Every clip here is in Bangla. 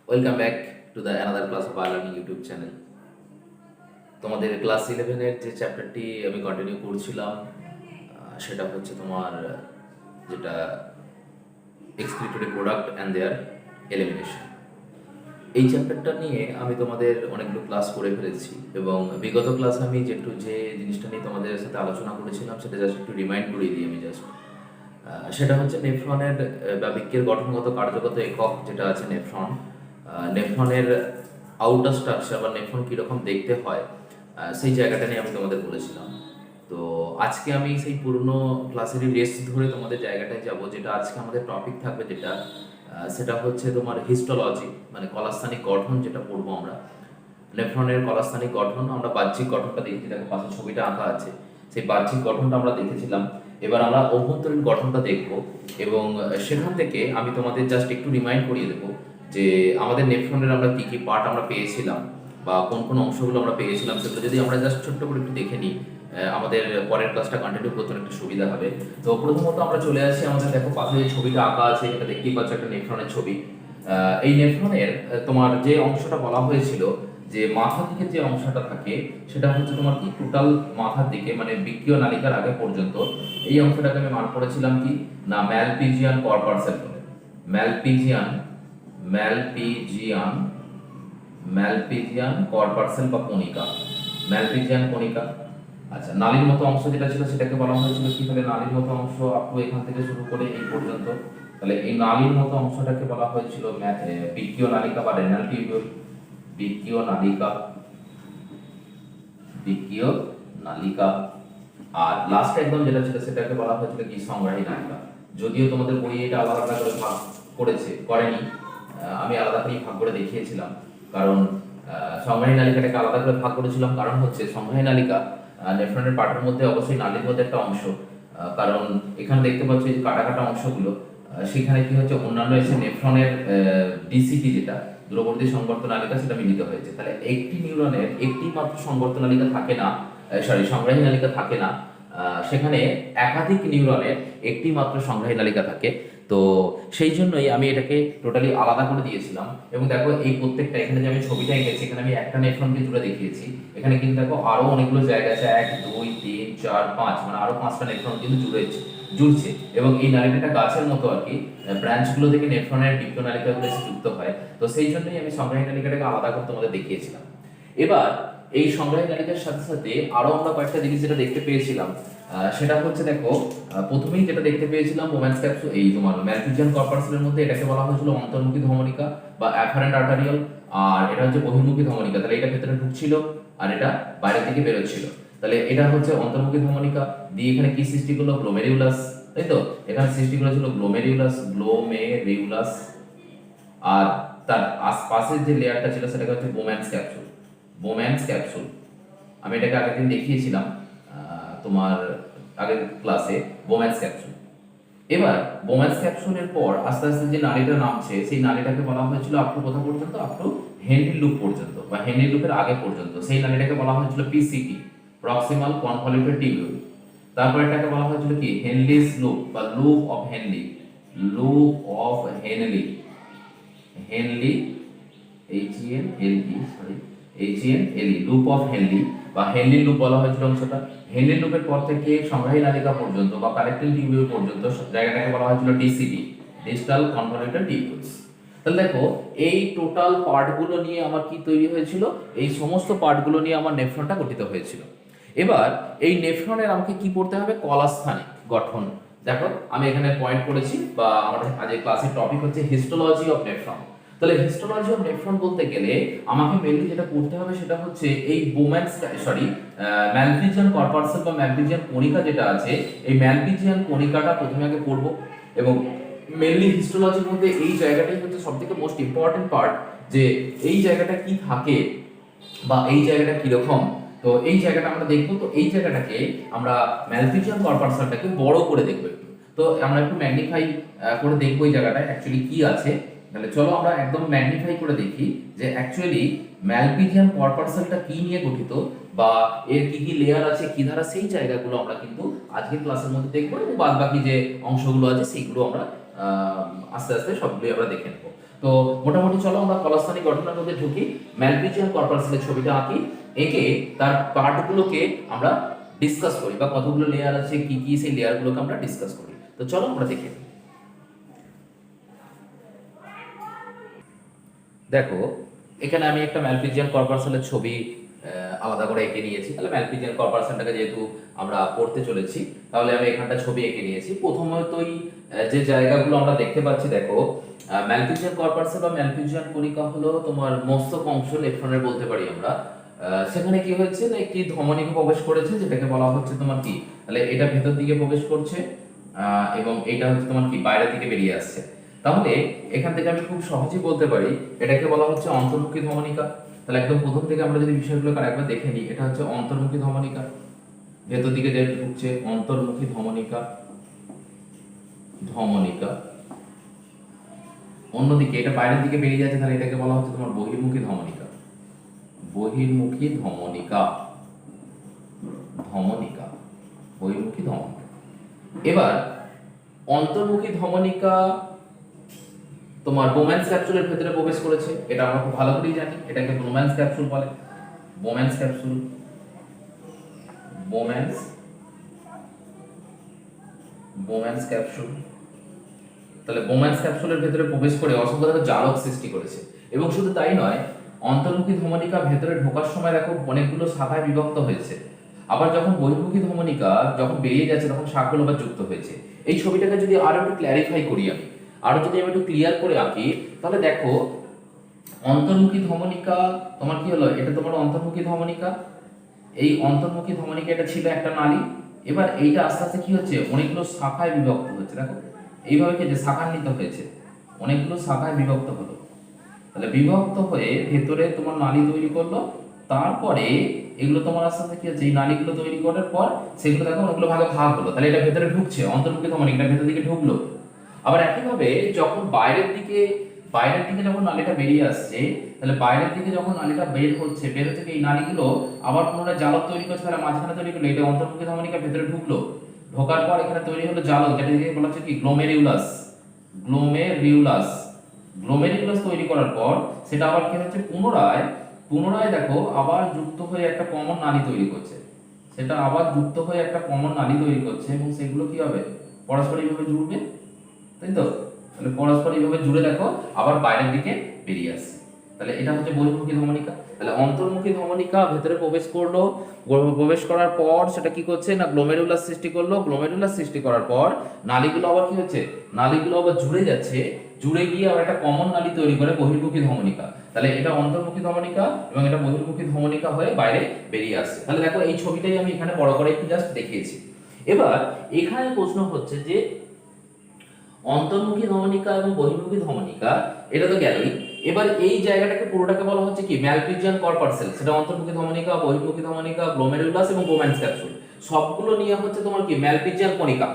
Welcome back to the another class of R learning YouTube channel. তোমাদের ক্লাস 11-এর যে চ্যাপ্টারটি আমি কন্টিনিউ করছিলাম সেটা হচ্ছে তোমার যেটা excretory product and their elimination. এই চ্যাপ্টারটা নিয়ে আমি তোমাদের অনেকগুলো ক্লাস করে ফেলেছি এবং বিগত ক্লাসে আমি যে জিনিসটা নিয়ে তোমাদের সাথে আলোচনা করেছিলাম সেটা জাস্ট একটু রিমাইন্ড করিয়ে দিই আমি জাস্ট। সেটা হচ্ছে নেফ্রনের বা বৃক্কের গঠনগত কার্যগত একক যেটা আছে নেফ্রন। নেফ্রনের আউটার স্ট্রাকচার বা নেফ্রন কীরকম দেখতে হয় সেই জায়গাটা নিয়ে আমি তোমাদের বলেছিলাম। তো আজকে আমি সেই পুরনো ক্লাসেরই রেস্ট ধরে তোমাদের জায়গাটায় যাব, যেটা আজকে আমাদের টপিক থাকবে, যেটা সেটা হচ্ছে তোমার হিস্টোলজি, মানে কলাস্থানিক গঠন যেটা পড়বো আমরা। নেফ্রনের কলাস্থানিক গঠন আমরা বাহ্যিক গঠনটা দেখেছি, দেখো পাশে ছবিটা আঁকা আছে, সেই বাহ্যিক গঠনটা আমরা দেখেছিলাম। এবার আমরা অভ্যন্তরীণ গঠনটা দেখব এবং সেখান থেকে আমি তোমাদের জাস্ট একটু রিমাইন্ড করিয়ে দেবো যে আমাদের নেফ্রনের আমরা কী কী পার্ট আমরা পেয়েছিলাম বা কোন কোন অংশগুলো আমরা পেয়েছিলাম, সেগুলো যদি আমরা জাস্ট ছোট্ট করে একটু দেখে নিই আমাদের পরের ক্লাসটা কন্টিনিউ করতে একটু সুবিধা হবে। তো প্রথমত আমরা চলে আসি, আমাদের দেখো পাশে যে ছবিটা আঁকা আছে এটা দেখতেই পাচ্ছ, একটা নেফ্রনের ছবি। এই নেফ্রনের তোমার যে অংশটা বলা হয়েছিল যে মাথা দিকে যে অংশটা থাকে সেটা হচ্ছে তোমার কি টোটাল মাথার দিকে, মানে বৃক্কীয় নালিকার আগে পর্যন্ত এই অংশটাকে আমি মান করেছিলাম কি না ম্যালপিজিয়ান কর্পাসেল বলে। ম্যালপিজিয়ান ম্যালপিজিয়ান ম্যালপিজিয়ান কর্পাসেল বা কণিকা, ম্যালপিজিয়ান কণিকা। আচ্ছা, নালীর মতো অংশ যেটা ছিল সেটাকে বলা হয়েছিল কি, তাহলে নালীর মতো অংশ আপু এখান থেকে শুরু করে এই পর্যন্ত, তাহলে এই নালীর মতো অংশটাকে বলা হয়েছিল বৃক্কীয় নালিকা বা রেনাল টিউবিউল। বৃক্কীয় নালিকা, বৃক্কীয় নালিকা। আর লাস্ট একদম যেটা ছিল সেটাকে বলা হয়েছিল কি সংগ্রাহী নালিকা। যদিও তোমাদের বই এটা আলাদা আলাদা করে ভাগ করেনি, আমি আলাদা করেই ভাগ করে দেখিয়েছিলাম। কারণ সংগ্রাহী নালিকাটাকে আলাদা করে ভাগ করেছিলাম কারণ হচ্ছে সংগ্রাহী নালিকা নেফ্রনের পার্টের মধ্যে অবশ্যই নালীর মধ্যে একটা অংশ। কারণ এখানে দেখতে পাচ্ছ এই কাটা কাটা অংশগুলো, সেখানে কি হচ্ছে অন্যান্য এসে নেফ্রনের ডিসিটি যেটা দূরবর্তী সংবর্ত নালিকা সেটা মিলিত হয়েছে। তাহলে একটি নিউরনের একটি মাত্র সংবর্ত নালিকা থাকে না, সংগ্রাহী নালিকা থাকে না, সেখানে একাধিক নিউরনের একটি মাত্র সংগ্রাহী নালিকা থাকে। তো সেই জন্যই আমি এটাকে টোটালি আলাদা করে দিয়েছিলাম। এবং দেখো এই প্রত্যেকটা এখানে যে আমি ছবিটা এঁকেছি, এখানে আমি একটা নেফ্রনকে জুড়ে দেখিয়েছি, এখানে কিন্তু দেখো আরো অনেকগুলো জায়গা আছে, 1 2 3 4 5, মানে আরো 5টা নেফ্রন কিন্তু জুড়ছে। এবং এই নালিকাটা গাছের মতো আর কি, ব্রাঞ্চগুলো থেকে নেফ্রনের বৃক্কীয় নালিকাগুলো এসে যুক্ত হয়। তো সেই জন্যই আমি সংগ্রাহী নালিকাটাকে আলাদা করে তোমাদের দেখিয়েছিলাম। এবার এই সংগ্রাহী নালিকার সাথে সাথে আরো আমরা কয়েকটা জিনিস যেটা দেখতে পেয়েছিলাম, সেটা হচ্ছে দেখো প্রথমেই যেটা দেখতে পেয়েছিলাম বোম্যান্স ক্যাপসুল, এই তোমার ম্যালপিজিয়ান কর্পাসেলের মধ্যে এটাকে বলা হয়েছিল অন্তর্মুখী ধমনিকা বা অ্যাফারেন্ট আর্টারিয়াল, আর এটা হচ্ছে বহির্মুখী ধমনিকা। তাহলে এটা ভেতরে ঢুকছিল আর এটা বাইরে থেকে বেরোচ্ছিল। তাহলে এটা হচ্ছে অন্তর্মুখী ধমনিকা। দিয়ে এখানে কি সৃষ্টি করলো, গ্লোমেরিউলাস, তাই তো? এখানে সৃষ্টি করেছিল গ্লোমেরিউলাস। আর তার আশপাশের যে লেয়ারটা ছিল সেটাকে হচ্ছে বোম্যান্স ক্যাপসুল। আমি এটাকে আগের দিন দেখিয়েছিলাম তোমার আগের ক্লাসে, বোম্যান্স ক্যাপসুল। এবার বোম্যান্স ক্যাপসুলের পর আস্তে আস্তে যে নালীটা নামছে সেই নালীটাকে বলা হয়েছিল আপ টু কোথা পর্যন্ত, আপ টু হেনরি লুপ পর্যন্ত বা হেনরি লুপের আগে পর্যন্ত। সেই নালীটাকে বলা হয়েছিল পিসিটি, প্রক্সিমাল কনভলিউটেড টিবিউল। তারপর এটাকে বলা হয়েছিল কি হেনলিস লুপ বা loop of Henle, Henley loop of Henle বা হেনলি লুপ বলা হয়েছিল অংশটা। হেনলি লুপের পর থেকে সংগ্রাহী নালিকা পর্যন্ত বা কালেক্টিং টিউবিউল পর্যন্ত জায়গাটাকে বলা হয়েছিল ডিসিটি, ডিজিটাল কনভলিউটেড টিউবিউলস। তাহলে দেখো এই টোটাল পার্টগুলো নিয়ে আমার কি তৈরি হয়েছিল, এই সমস্ত পার্টগুলো নিয়ে আমার নেফ্রনটা গঠিত হয়েছিল। এবার এই নেফ্রনের আমাকে কি পড়তে হবে, কলাস্থানিক গঠন। দেখো আমি এখানে পয়েন্ট করেছি বা আমাদের আজকের ক্লাসের টপিক হচ্ছে হিস্টোলজি অফ নেফ্রন। তাহলে হিস্টোলজি অফ নেফ্রন বলতে গেলে আমাকে মেনলি যেটা করতে হবে সেটা হচ্ছে এই ম্যালপিজিয়ান কর্পাসেল বা ম্যালপিজিয়ান কণিকা যেটা আছে, এই ম্যালপিজিয়ান কণিকাটা প্রথমে আগে পড়বো। এবং মেনলি হিস্টোলজির মধ্যে এই জায়গাটাই হচ্ছে সবথেকে মোস্ট ইম্পর্টেন্ট পার্ট, যে এই জায়গাটা কি থাকে বা এই জায়গাটা কিরকম। তো এই জায়গাটা আমরা দেখবো। তো এই জায়গাটাকে আমরা ম্যালপিজিয়ান কর্পাসেলটাকে বড় করে দেখবো একটু। তো আমরা একটু ম্যাগনিফাই করে দেখবো এই জায়গাটা অ্যাকচুয়ালি কি আছে। তাহলে চলো আমরা একদম ম্যাগনিফাই করে দেখি যে অ্যাকচুয়ালি ম্যালপিজিয়ান কর্পাসেলটা কি নিয়ে গঠিত বা এর কি কি লেয়ার আছে কি ধারা, সেই জায়গাগুলো আমরা কিন্তু আজকের ক্লাসের মধ্যে দেখবো এবং বাদ বাকি যে অংশগুলো আছে সেইগুলো আমরা আস্তে আস্তে সবগুলোই আমরা দেখে নেবো। তো মোটামুটি চলো আমরা কলাস্থানিক গঠনের মধ্যে ঢুকি, ম্যালপিজিয়ান কর্পাসেলের ছবিটা আঁকি, এঁকে তার পার্টগুলোকে আমরা ডিসকাস করি, বা কতগুলো লেয়ার আছে কি কি সেই লেয়ারগুলোকে আমরা ডিসকাস করি। তো চলো আমরা দেখে নিই। দেখো এখানে আমি একটা ম্যালপিজিয়ান কর্পাসেলের ছবি আলাদা করে এঁকে নিয়েছি। তাহলে ম্যালপিজিয়ান কর্পাসেলটাকে যেহেতু আমরা পড়তে চলেছি, তাহলে আমি এখানটা ছবি এঁকে নিয়েছি। প্রথমতই যে জায়গাগুলো আমরা দেখতে পাচ্ছি, দেখো ম্যালপিজিয়ান কর্পাসেল বা ম্যালপিজিয়ান কণিকা হলো তোমার মস্তক অংশ, লেফটনের বলতে পারি আমরা। সেখানে কি হয়েছে না, একটি ধমনীকে প্রবেশ করেছে, যেটাকে বলা হচ্ছে তোমার কি, তাহলে এটা ভেতর দিকে প্রবেশ করছে এবং এটা হচ্ছে তোমার কি বাইরের দিকে বেরিয়ে আসছে। তাহলে এখান থেকে আমি খুব সহজেই বলতে পারি এটাকে বলা হচ্ছে অন্তর্মুখী ধমনিকা। তাহলে একদম প্রথম থেকে আমরা যদি বিষয়গুলোকে আরেকবার দেখে নিই, এটা হচ্ছে অন্তর্মুখী ধমনিকা, ভেতর দিকে যে ঢুকছে অন্তর্মুখী ধমনিকা, ধমনিকা। অন্যদিকে এটা বাইরের দিকে বেরিয়ে যাচ্ছে, তাহলে এটাকে বলা হচ্ছে তোমার বহির্মুখী ধমনিকা, বহির্মুখী ধমনিকা, ধমনিকা, বহির্মুখী ধমনিকা। এবার অন্তর্মুখী ধমনিকা তোমার বোম্যান্স ক্যাপসুলের ভেতরে প্রবেশ করেছে, এটা আমরা খুব ভালো করেই জানি, এটাকে বোম্যান্স ক্যাপসুল বলে, Bowman's capsule, Bowman's, Bowman's capsule. তাহলে বোম্যান্স ক্যাপসুলের ভেতরে প্রবেশ করে অসংখ্য জালক সৃষ্টি করেছে। এবং শুধু তাই নয়, অন্তর্মুখী ধমনিকা ভেতরে ঢোকার সময় দেখো অনেকগুলো শাখায় বিভক্ত হয়েছে, আবার যখন বহির্মুখী ধমনিকা যখন বেরিয়ে যাচ্ছে তখন শাখাগুলো আবার যুক্ত হয়েছে। এই ছবিটাকে যদি আরো একটু ক্ল্যারিফাই করি আমি, আরো যদি আমি একটু ক্লিয়ার করে আঁকি, তাহলে দেখো অন্তর্মুখী ধমনিকা তোমার কি হলো, এটা তোমার অন্তর্মুখী ধমনিকা, এই অন্তর্মুখী ধমনিকা এটা ছিল একটা নালী। এবার এইটা আস্তে আস্তে কি হচ্ছে, অনেকগুলো শাখায় বিভক্ত হচ্ছে, দেখো এইভাবে কি যে শাখান্বিত হয়েছে, অনেকগুলো শাখায় বিভক্ত হলো। তাহলে বিভক্ত হয়ে ভেতরে তোমার নালী তৈরি করলো, তারপরে এগুলো তোমার আস্তে আস্তে কি হচ্ছে, এই নালীগুলো তৈরি করার পর সেগুলো দেখো অনেকগুলো ভাগে ভাগ হলো। তাহলে এটা ভেতরে ঢুকছে, অন্তর্মুখী ধমনিকা ভেতর দিকে ঢুকলো। আবার একইভাবে যখন বাইরের দিকে যখন নালীটা বেরিয়ে আসছে, তাহলে বাইরের দিকে যখন নালীটা বের হচ্ছে, বের থেকে এই নালীগুলো আবার পুনরায় জালক তৈরি করছে, তাহলে মাঝখানে তৈরি করলো, এটা অন্তর্মুখী ধমনিকা ভেতরে ঢুকলো, ঢোকার পর এখানে তৈরি হলো জালক, যেটাকে বলা হচ্ছে কি গ্লোমেরিউলাস, গ্লোমেরিউলাস, গ্লোমেরিউলাস তৈরি করার পর সেটা আবার কি হচ্ছে, পুনরায় দেখো আবার যুক্ত হয়ে একটা কমন নালী তৈরি করছে, সেটা আবার যুক্ত হয়ে একটা কমন নালী তৈরি করছে, এবং সেগুলো কি হবে, পারস্পরিকভাবে জুড়বে, তাই তো। তাহলে পারস্পরিকভাবে জুড়ে দেখো আবার বাইরের দিকে বেরিয়ে আসছে। তাহলে এটা হচ্ছে বহির্মুখী ধমনিকা। তাহলে অন্তর্মুখী ধমনিকা ভেতরে প্রবেশ করলো, প্রবেশ করার পর সেটা কি করছে না, গ্লোমেরুলাস সৃষ্টি করলো, গ্লোমেরুলাস সৃষ্টি করার পর নালীগুলো আবার কি হচ্ছে, নালীগুলো আবার জুড়ে যাচ্ছে, জুড়ে গিয়ে আবার একটা কমন নালী তৈরি করে বহির্মুখী ধমনিকা। তাহলে এটা অন্তর্মুখী ধমনিকা এবং এটা বহির্মুখী ধমনিকা হয়ে বাইরে বেরিয়ে আসছে। তাহলে দেখো এই ছবিটাই আমি এখানে বড় করে একটু জাস্ট দেখিয়েছি। এবার এখানে প্রশ্ন হচ্ছে যে অন্তর্মুখী ধমনিকা এবং বহির্মুখী ধমনিকা, এটা তো গেলই। এবার এই জায়গাটাকে পুরোটাকে বলা হচ্ছে কি ম্যালপিজিয়ান কর্পাসেল, সেটা অন্তর্মুখী ধমনিকা, বহির্মুখী ধমনিকা, গ্লোমেরুলাস এবং বোম্যান্স ক্যাপসুল, সবগুলো নিয়ে হচ্ছে তোমার কি ম্যালপিজিয়ান কণিকা।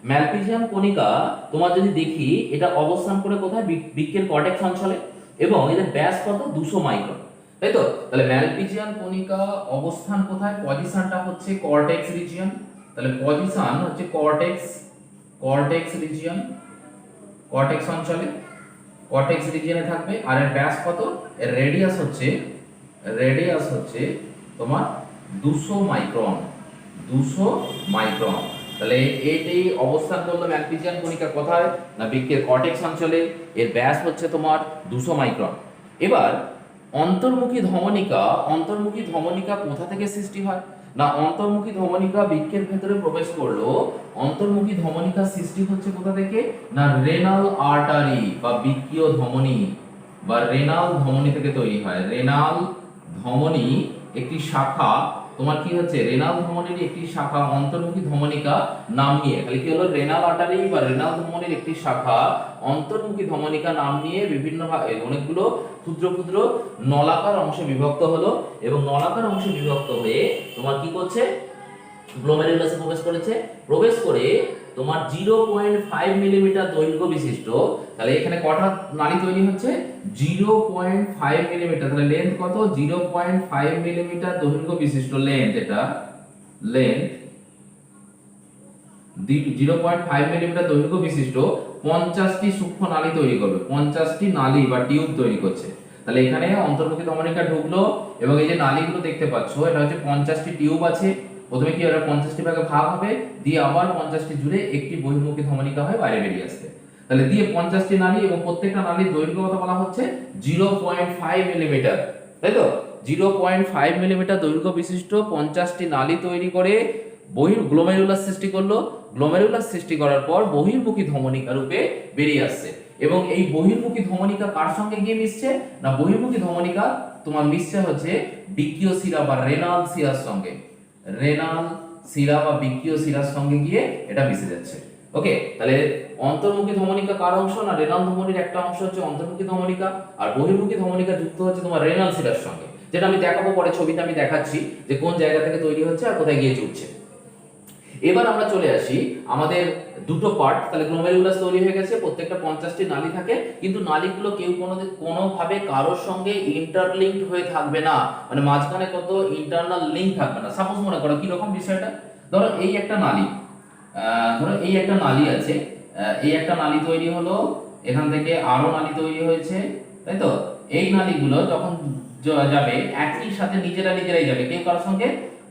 ম্যালপিজিয়ান কণিকা তোমার যদি দেখি, এটা অবস্থান করে কোথায়, বৃক্কের কর্টেক্স অঞ্চলে, এবং এদের ব্যাস কত, 200 মাইক্রন, তাই তো। তাহলে ম্যালপিজিয়ান কণিকা অবস্থান কোথায়, পজিশনটা হচ্ছে কর্টেক্স রিজিয়ন, তাহলে পজিশন হচ্ছে কর্টেক্স রিজিয়ন, কর্টেক্স অঞ্চলে, কর্টেক্স রিজিয়নে থাকবে। আর এর ব্যাস কত, এর রেডিয়াস হচ্ছে তোমার 200 মাইক্রন, 200 মাইক্রন। তাহলে এটাই অবস্থান করলো ম্যালপিজিয়ান কণিকা কোথায় না, বৃক্কের কর্টেক্স অঞ্চলে, এর ব্যাস হচ্ছে তোমার 200 মাইক্রন। এবার অন্তর্মুখী ধমনিকা কোথা থেকে সৃষ্টি হয় না, অন্তর্মুখী ধমনিকা বৃক্কের ভেতরে প্রবেশ করলো, অন্তর্মুখী ধমনিকা সৃষ্টি হচ্ছে কোথা থেকে না, রেনাল আর্টারি বা বৃক্কীয় ধমনী বা রেনাল ধমনী থেকে তৈরি হয়। রেনাল ধমনী একটি শাখা, তোমার কি হচ্ছে, রেনাল ধমনীর একটি শাখা অন্তর্মুখী ধমনিকা নাম নিয়ে, তাহলে কি হলো, রেনাল আর্টারি বা রেনাল ধমনীর একটি শাখা অন্তর্মুখী ধমনিকা নাম নিয়ে বিভিন্ন অনেকগুলো ক্ষুদ্র ক্ষুদ্র নলাকার অংশে বিভক্ত হলো, এবং নলাকার অংশে বিভক্ত হয়ে তোমার কি করছে, গ্লোমেরুলাসে প্রবেশ করেছে, প্রবেশ করে তোমার 0.5 মিলিমিটার দৈর্ঘ্য বিশিষ্ট, তাহলে এখানে কটা নালী তৈরি হচ্ছে, 0.5 মিলিমিটার, তাহলে লেন্থ কত, 0.5 মিলিমিটার দৈর্ঘ্য বিশিষ্ট লেন্থ, এটা লেন্থ 0.5 মিলিমিটার দৈর্ঘ্য বিশিষ্ট 50টি সূক্ষ্ম নালী তৈরি করবে, 50টি নালী বা টিউব তৈরি করছে। তাহলে এখানে অন্তর্মুখী ধমনিকা ঢুকলো এবং এই যে নালীগুলো দেখতে পাচ্ছ এটা হচ্ছে 50টি টিউব আছে। প্রথমে কি হবে, 50টি ভাগে ভাগ হবে, দিয়ে আবার 50টি জুড়ে একটি বহির্মুখী ধমনিকা হয়ে বাইরে বেরিয়ে আসবে। তাহলে দিয়ে 50টি নালী এবং প্রত্যেকটা নালীর দৈর্ঘ্য কত বলা হচ্ছে 0.5 মিলিমিটার, তাই তো। 0.5 মিলিমিটার দৈর্ঘ্য বিশিষ্ট 50টি নালী তৈরি করে গ্লোমেরুলাস সৃষ্টি করলো। গ্লোমেরুলাস সৃষ্টি করার পর বহির্মুখী ধমনিকা রূপে বেরিয়ে আসছে। এবং এই বহির্মুখী ধমনিকা কার সঙ্গে গিয়ে মিশছে না, বহির্মুখী ধমনিকা তোমার মিশছে হচ্ছে বৃক্কীয় শিরা বা রেনাল শিরার সঙ্গে। রেনাল শিরা বা বৃক্কীয় শিরার সঙ্গে গিয়ে এটা মিশে যাচ্ছে। ওকে, তাহলে অন্তর্মুখী ধমনিকা কার অংশ না, রেনাল ধমনির একটা অংশ হচ্ছে অন্তর্মুখী ধমনিকা, আর বহির্মুখী ধমনিকা যুক্ত হচ্ছে তোমার রেনাল শিরার সঙ্গে, যেটা আমি দেখাবো পরে ছবিতে আমি দেখাচ্ছি যে কোন জায়গা থেকে তৈরি হচ্ছে আর কোথায় গিয়ে জুড়ছে। এবার আমরা চলে আসি আমাদের দুটো পার্ট। তাহলে গ্লোমেরুলাস তৈরি হয়ে গেছে, প্রত্যেকটা 50টি নালী থাকে, কিন্তু নালীগুলো কেউ কোনোভাবে কারোর সঙ্গে ইন্টারলিঙ্কড হয়ে থাকবে না, মানে মাঝখানে কত ইন্টারনাল লিঙ্ক থাকবে না। সাপোজ মনে করো কি রকম বিষয়টা, ধরো এই একটা নালী, ধরো এই একটা নালী আছে, এই একটা নালী তৈরি হলো, এখান থেকে আরো নালী তৈরি হয়েছে, তাই তো। এই নালীগুলো যখন যাবে একই সাথে নিজেরাই যাবে, কেউ কারোর সঙ্গে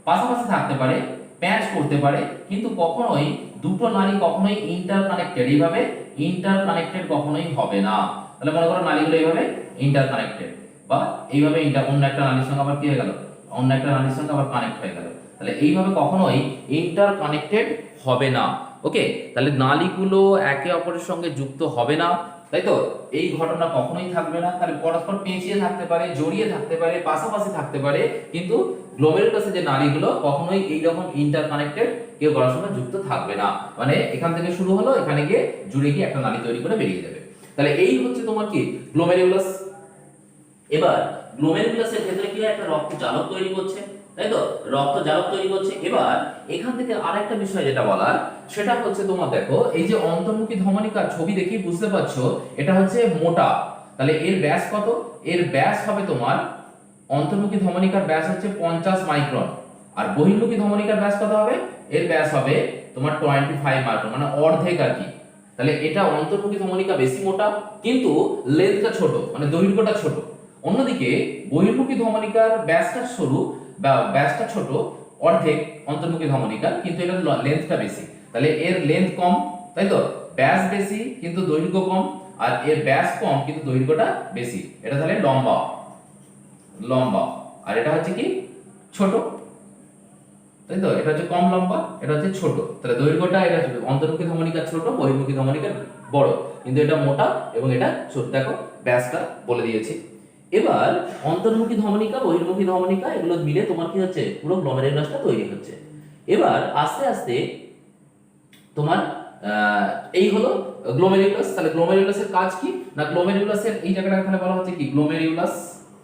পাশাপাশি থাকতে পারে, প্যাচ করতে পারে, কিন্তু কখনোই দুটো নালী কখনোই ইন্টারকানেক্টেড, এইভাবে ইন্টারকানেক্টেড কখনোই হবে না। তাহলে মনে করো নালীগুলো এইভাবে ইন্টারকানেক্টেড, বা এইভাবে অন্য একটা নালীর সঙ্গে আবার কি হয়ে গেল, অন্য একটা নালীর সঙ্গে আবার কানেক্ট হয়ে গেল। তাহলে এইভাবে কখনোই ইন্টারকানেক্টেড হবে না। ওকে, তাহলে নালীগুলো একে অপরের সঙ্গে যুক্ত হবে না, তাই তো। এই ঘটনা কখনোই থাকবে না। তাহলে পরস্পর পেঁচিয়ে থাকতে পারে, জড়িয়ে থাকতে পারে, পাশাপাশি থাকতে পারে, কিন্তু গ্লোমেরুলাসের যে নালীগুলো কখনোই এইরকম ইন্টারকানেক্টেড কেউ কারোর সঙ্গে যুক্ত থাকবে না। মানে এখান থেকে শুরু হলো, এখানে গিয়ে জুড়ে গিয়ে একটা নালী তৈরি করে বেরিয়ে যাবে। তাহলে এই হচ্ছে তোমার কি গ্লোমেরুলাস। এবার গ্লোমেরুলাসের ভেতরে কি একটা রক্ত জালক তৈরি করছে, তাই তো, রক্ত জালক তৈরি করছে। এবার এখান থেকে আরেকটা বিষয় যেটা বলার, সেটা হচ্ছে তোমার দেখো এই যে অন্তর্মুখী ধমনিকার ছবি দেখি বুঝতে পারছো এটা হচ্ছে মোটা। তাহলে এর ব্যাস কত, এর ব্যাস হবে তোমার, অন্তর্মুখী ধমনিকার ব্যাস হচ্ছে 50 মাইক্রন, আর বহির্মুখী ধমনিকার ব্যাস কত হবে, এর ব্যাস হবে তোমার 25 মাইক্রন, মানে অর্ধেক আর কি। তাহলে এটা অন্তর্মুখী ধমনিকা বেশি মোটা, কিন্তু লেন্থটা ছোট, মানে দৈর্ঘ্যটা ছোট। অন্যদিকে বহির্মুখী ধমনিকার ব্যাসটা সরু বা ব্যাসটা ছোট, অর্ধেক অন্তর্মুখী ধমনিকার, কিন্তু এটা লেন্থটা বেশি। তাহলে এর লেন্থ কম, তাই তো, ব্যাস বেশি কিন্তু দৈর্ঘ্য কম, আর এর ব্যাস কম কিন্তু দৈর্ঘ্যটা বেশি। এটা তাহলে লম্বা, আর এটা হচ্ছে কি ছোট, তাই তো। এটা হচ্ছে কম লম্বা, এটা হচ্ছে ছোট। তাহলে দৈর্ঘ্যটা এটা অন্তর্মুখী ধমনিকা ছোট, বহির্মুখী ধমনিকা বড়, কিন্তু এটা মোটা এবং এটা ছোট। দেখো ব্যাসটা বলে দিয়েছি। এবার অন্তর্মুখী ধমনিকা, বহির্মুখী ধমনিকা এগুলো মিলে তোমার কি হচ্ছে, পুরো গ্লোমেরুলাসটা তৈরি হচ্ছে। এবার আস্তে আস্তে তোমার এই হলো গ্লোমেরুলাস। তাহলে গ্লোমেরুলাসের কাজ কি না, গ্লোমেরুলাসের এই জায়গাটা এখানে বলা হচ্ছে কি গ্লোমেরুলাস,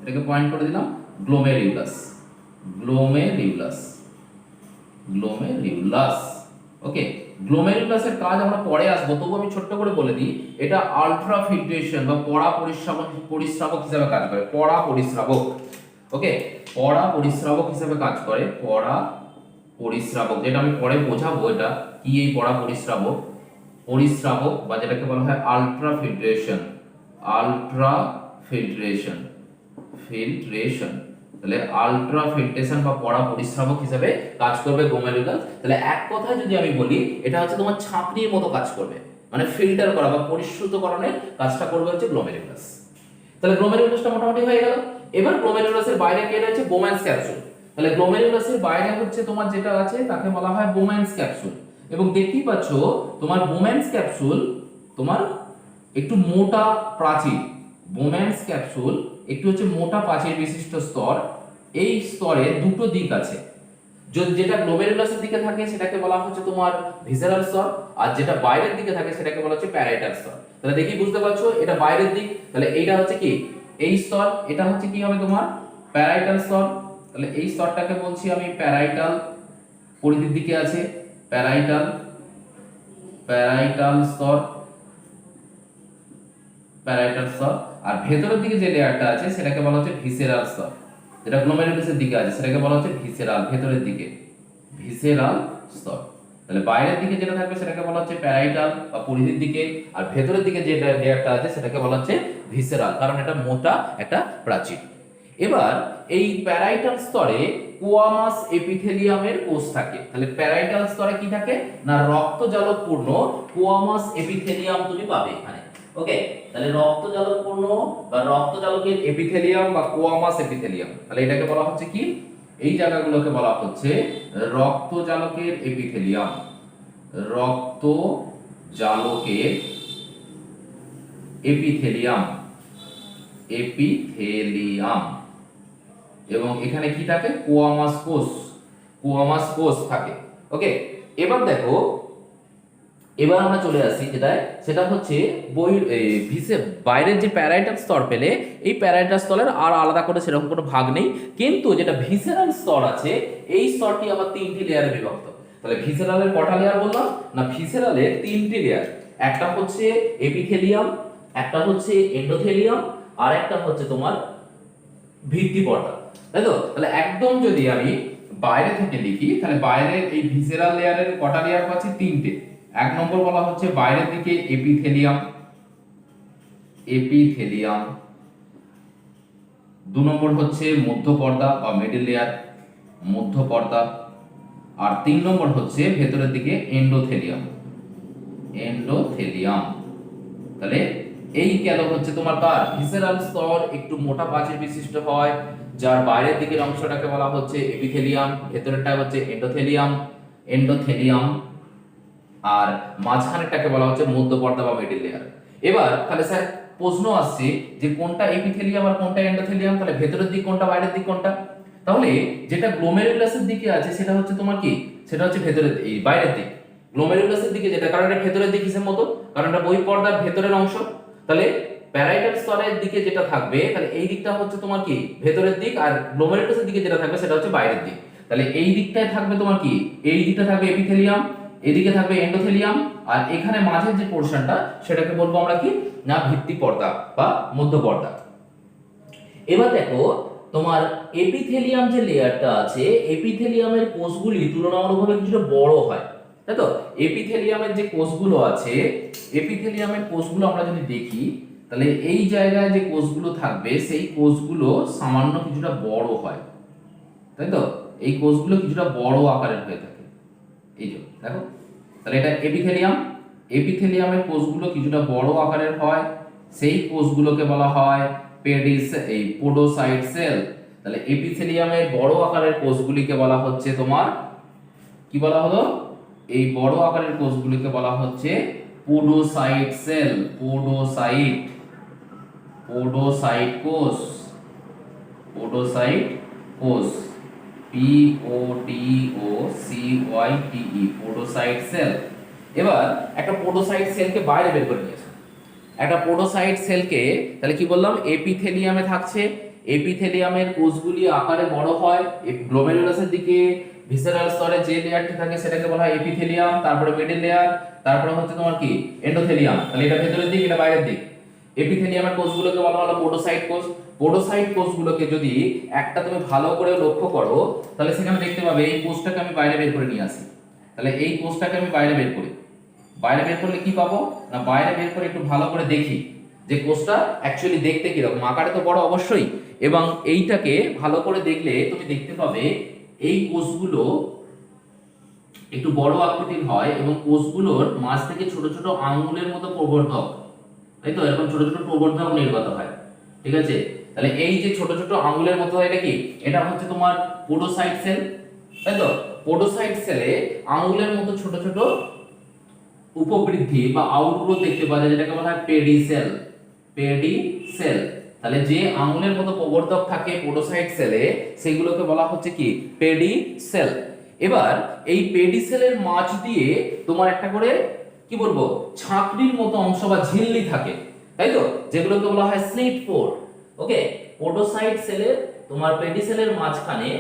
এটাকে পয়েন্ট করে দিলাম, গ্লোমেরুলাস, গ্লোমেরুলাস, গ্লোমেরুলাস। ওকে, গ্লোমেরুলাসের কাজ আমরা পরে আসবো, তবু আমি ছোট্ট করে বলে দিই, এটা আলট্রা ফিল্ট্রেশন বা পড়া পরিস্রাবক হিসেবে কাজ করে, পড়া পরিস্রাবক। ওকে, পড়া পরিস্রাবক হিসেবে কাজ করে, পড়া পরিস্রাবক, যেটা আমি পরে বোঝাবো এটা কি। এই পড়া পরিস্রাবক, পরিস্রাবক বা যেটাকে বলা হয় ultra filtration, ultra filtration, filtration. তাহলে আলট্রা ফিল্ট্রেশন বা পড়া পরিস্রাবক হিসেবে কাজ করবে গ্লোমেরুলাস। তাহলে এক কথায় যদি আমি বলি, এটা হচ্ছে তোমার ছাঁকনির মতো কাজ করবে, মানে ফিল্টার করা বা পরিশুদ্ধকরণের কাজটা করবে হচ্ছে গ্লোমেরুলাস। তাহলে গ্লোমেরুলাসটা মোটামুটি হয়ে গেল। এবার গ্লোমেরুলাসের বাইরে কে রয়েছে, বোম্যান্স ক্যাপসুল। তাহলে গ্লোমেরুলাসের বাইরে হচ্ছে তোমার যেটা আছে তাকে বলা হয় বোম্যান্স ক্যাপসুল। এবং দেখতেই পাচ্ছ তোমার বোম্যান্স ক্যাপসুল তোমার একটু মোটা প্রাচীর, বোম্যান্স ক্যাপসুল একটু হচ্ছে মোটা প্রাচীর বিশিষ্ট স্তর। এই স্তরে দুটো দিক আছে, যেটা গ্লোমেরুলাসের দিকে থাকে সেটাকে বলা হচ্ছে তোমার ভিসেরাল স্তর, আর যেটা বাইরের দিকে থাকে সেটাকে বলা হচ্ছে প্যারাইটাল স্তর। তাহলে দেখি বুঝতে পারছো এটা বাইরের দিক, তাহলে এইটা হচ্ছে কি এই স্তর, এটা হচ্ছে কি হবে তোমার প্যারাইটাল স্তর। তাহলে এই স্তরটাকে বলছি আমি প্যারাইটাল, পরিধির দিকে আছে প্যারাইটাল, প্যারাইটাল স্তর, প্যারাইটাল স্তর। আর ভেতরের দিকে যে লেয়ারটা আছে সেটাকে বলা হচ্ছে ভিসেরাল স্তর, যেটা গ্লোমেরুলাসের দিকে আছে সেটাকে বলা হচ্ছে ভিসেরাল, ভেতরের দিকে ভিসেরাল স্তর। তাহলে বাইরের দিকে যেটা থাকবে সেটাকে বলা হচ্ছে প্যারাইটাল বা পরিধির দিকে, আর ভেতরের দিকে যে লেয়ারটা আছে সেটাকে বলা হচ্ছে ভিসেরাল, কারণ এটা মোটা একটা প্রাচীর। এবার এই প্যারাইটাল স্তরে কোয়ামাস এপিথেলিয়ামের কোষ থাকে। তাহলে প্যারাইটাল স্তরে কি থাকে না রক্তজালকপূর্ণ কোয়ামাস এপিথেলিয়াম তুমি পাবে এখানে। ওকে, তাহলে রক্তজালকপূর্ণ বা রক্তজালকের এপিথেলিয়াম বা কোয়ামাস এপিথেলিয়াম, তাহলে এটাকে বলা হচ্ছে কি, এই জায়গাগুলোকে বলা হচ্ছে রক্তজালকের এপিথেলিয়াম। রক্তজালকের এপিথেলিয়াম, এপিথেলিয়াম। এবং এখানে কি থাকে কোয়ামাস কোষ, কোয়ামাস কোষ থাকে। ওকে, এবার দেখো, এবার আমরা চলে আসি সেটা হচ্ছে বাইরের যে প্যারাইটাল স্তর পেলে এই প্যারাইটাল স্তরের আর আলাদা করে সেরকম কোনো ভাগ নেই, কিন্তু যেটা ভিসেরাল স্তর আছে এই স্তরটি আবার তিনটি লেয়ারে বিভক্ত। তাহলে ভিসেরালের কটা লেয়ার বললাম না, ভিসেরালের তিনটি লেয়ার, একটা হচ্ছে এপিথেলিয়াম, একটা হচ্ছে এন্ডোথেলিয়াম, আর একটা হচ্ছে তোমার ভিত্তি পর্দা, তাই তো? তাহলে একদম যদি আমি বাইরে থেকে লিখি, তাহলে বাইরের এই ভিসেরাল লেয়ারের কটা লেয়ার পাচ্ছি, তিনটে। এক নম্বর বলা হচ্ছে বাইরের দিকে এপিথেলিয়াম, এপিথেলিয়াম। দু নম্বর হচ্ছে মধ্য পর্দা বা মিডল লেয়ার, মধ্য পর্দা। আর তিন নম্বর হচ্ছে ভেতরের দিকে এন্ডোথেলিয়াম, এন্ডোথেলিয়াম। তাহলে এই গেল হচ্ছে তোমার কার ভিসেরাল স্তর একটু মোটা প্রাচীর বিশিষ্ট হয়, যার বাইরের দিকের অংশটাকে বলা হচ্ছে এপিথেলিয়াম, ভেতরেরটা হচ্ছে এন্ডোথেলিয়াম, এন্ডোথেলিয়াম, আর মাঝখানেরটাকে বলা হচ্ছে মধ্য পর্দা বা মিডল লেয়ার। এবার তাহলে স্যার প্রশ্ন আসছে যে কোনটা এপিথেলিয়াম আর কোনটা এন্ডোথেলিয়াম, তাহলে ভেতরের দিক কোনটা বাইরের দিক কোনটা? তাহলে যেটা গ্লোমেরুলাসের দিকে আছে সেটা হচ্ছে তোমার কি, সেটা হচ্ছে ভেতরের এই বাইরের দিক। গ্লোমেরুলাসের দিকে যেটা, কারণ এটা ভেতরের দিক হিসেবে মতো, কারণ এটা বহিঃপর্দার ভেতরের অংশ। তাহলে প্যারাইটাল স্তরের দিকে যেটা থাকবে তাহলে এই দিকটা হচ্ছে তোমার কি ভেতরের দিক, আর গ্লোমেরুলাসের দিকে যেটা থাকবে সেটা হচ্ছে বাইরের দিক। তাহলে এই দিকটায় থাকবে তোমার কি, এই দিকটা থাকবে এপিথেলিয়াম, এদিকে থাকবে এন্ডোথেলিয়াম, আর এখানে মাঝের যে পোরশনটা সেটাকে বলবো আমরা কি না ভিত্তি পর্দা বা মধ্য পর্দা। এবার দেখো তোমার এপিথেলিয়াম যে লেয়ারটা আছে, এপিথেলিয়ামের কোষগুলি তুলনামূলকভাবে কিছুটা বড় হয়, তাই তো? এপিথেলিয়ামের যে কোষগুলো আছে, এপিথেলিয়ামের কোষগুলো আমরা যদি দেখি তাহলে এই জায়গায় যে কোষগুলো থাকবে সেই কোষগুলো সামান্য কিছুটা বড় হয়, তাই তো? এই কোষগুলো কিছুটা বড় আকারের হয়ে থাকে, এই যে দেখো। তাহলে এটা এপিথেলিয়াম, এপিথেলিয়ামের কোষগুলো কিছুটা বড় আকারের হয়, সেই কোষগুলোকে বলা হয় পোডোসাইট সেল। তাহলে এপিথেলিয়ামের বড় আকারের কোষগুলিকে বলা হচ্ছে তোমার কি বলা হলো, এই বড় আকারের কোষগুলিকে বলা হচ্ছে পোডোসাইট সেল, পোডোসাইট, পোডোসাইট কোষ, পোডোসাইট কোষ, PODOCYTE, পোডোসাইট সেল। এবার একটা পোডোসাইট সেলকে বাইরে বের করে নিয়েছে, একটা পোডোসাইট সেলকে, তাহলে কি বললাম এপিথেলিয়ামে থাকছে, এপিথেলিয়ামের কোষগুলি আকারে বড় হয়, গ্লোমেরুলাসের দিকে ভিসেরাল স্তরে যে লেয়ারটি থাকে সেটাকে বলা হয় এপিথেলিয়াম, তারপরে মিডল লেয়ার, তারপরে হচ্ছে তোমার কি এন্ডোথেলিয়াম। তাহলে এটা ভেতরের দিক, এটা বাইরের দিক। এপিথেলিয়ামের কোষগুলোকে বলা হলো পোডোসাইট কোষ। পোডোসাইট কোষগুলোকে যদি একটা তুমি ভালো করে লক্ষ্য করো তাহলে সেখানে দেখতে পাবে এই কোষটাকে আমি বাইরে বের করে নিয়ে আসি, তাহলে এই কোষটাকে আমি বাইরে বের করি, বাইরে বের করলে কি পাবো না, বাইরে বের করে একটু ভালো করে দেখি যে কোষটা অ্যাকচুয়ালি দেখতে কিরকম, আকারে তো বড় অবশ্যই, এবং এইটাকে ভালো করে দেখলে তুমি দেখতে পাবে এই কোষগুলো একটু বড় আকৃতির হয় এবং কোষগুলোর মাঝ থেকে ছোট ছোট আঙ্গুলের মতো প্রবর্ধক, তাই তো? এরকম ছোট ছোট প্রবর্ধক নির্গত হয়, ঠিক আছে? তাহলে এই যে ছোট ছোট আঙ্গুলের মতো হয় এটা কি, এটা হচ্ছে তোমার পোডোসাইট সেল, তাই তো? পোডোসাইট সেলে আঙ্গুলের মতো ছোট ছোট উপবৃদ্ধি বা আউটগ্রোথ দেখতে পাওয়া যায়, যেটাকে বলা হয় পেডিসেল, পেডিসেল। তাহলে যে আঙুলের মতো প্রবর্ধক থাকে পোডোসাইট সেলে সেগুলোকে বলা হচ্ছে কি পেডিসেল। এবার এই পেডিসেলের মাঝ দিয়ে তোমার একটা করে কি বলবো ছাঁকনির মতো অংশ বা ঝিল্লি থাকে, তাই তো? যেগুলোকে বলা হয় স্লিট পোর। ওকে, পোডোসাইট সেলের তোমার পেডিসেলের মাঝখানে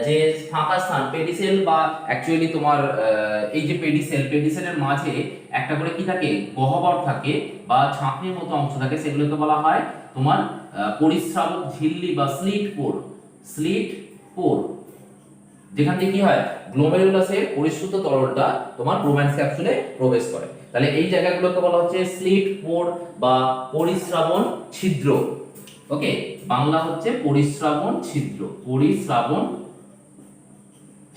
যে ফাঁকা স্থান পেডিসেল বা অ্যাকচুয়ালি তোমার এই যে পেডিসেলের মাঝে একটা করে কি থাকে গহ্বর থাকে বা ছাঁকনির মতো অংশ থাকে, সেগুলোকে বলা হয় তোমার পরিস্রাবক ঝিল্লি বা স্লিট পোর, স্লিট পোর। যেখান থেকে কি হয়, গ্লোমেরুলাসের পরিশ্রুত তরলটা তোমার ব্রোমান্স ক্যাপসুলে প্রবেশ করে। তাহলে এই জায়গাগুলোকে বলা হচ্ছে স্লিট পোর বা পরিস্রাবণ ছিদ্র। ওকে, বাংলা হচ্ছে পরিস্রাবণ ছিদ্র। পরিস্রাবণ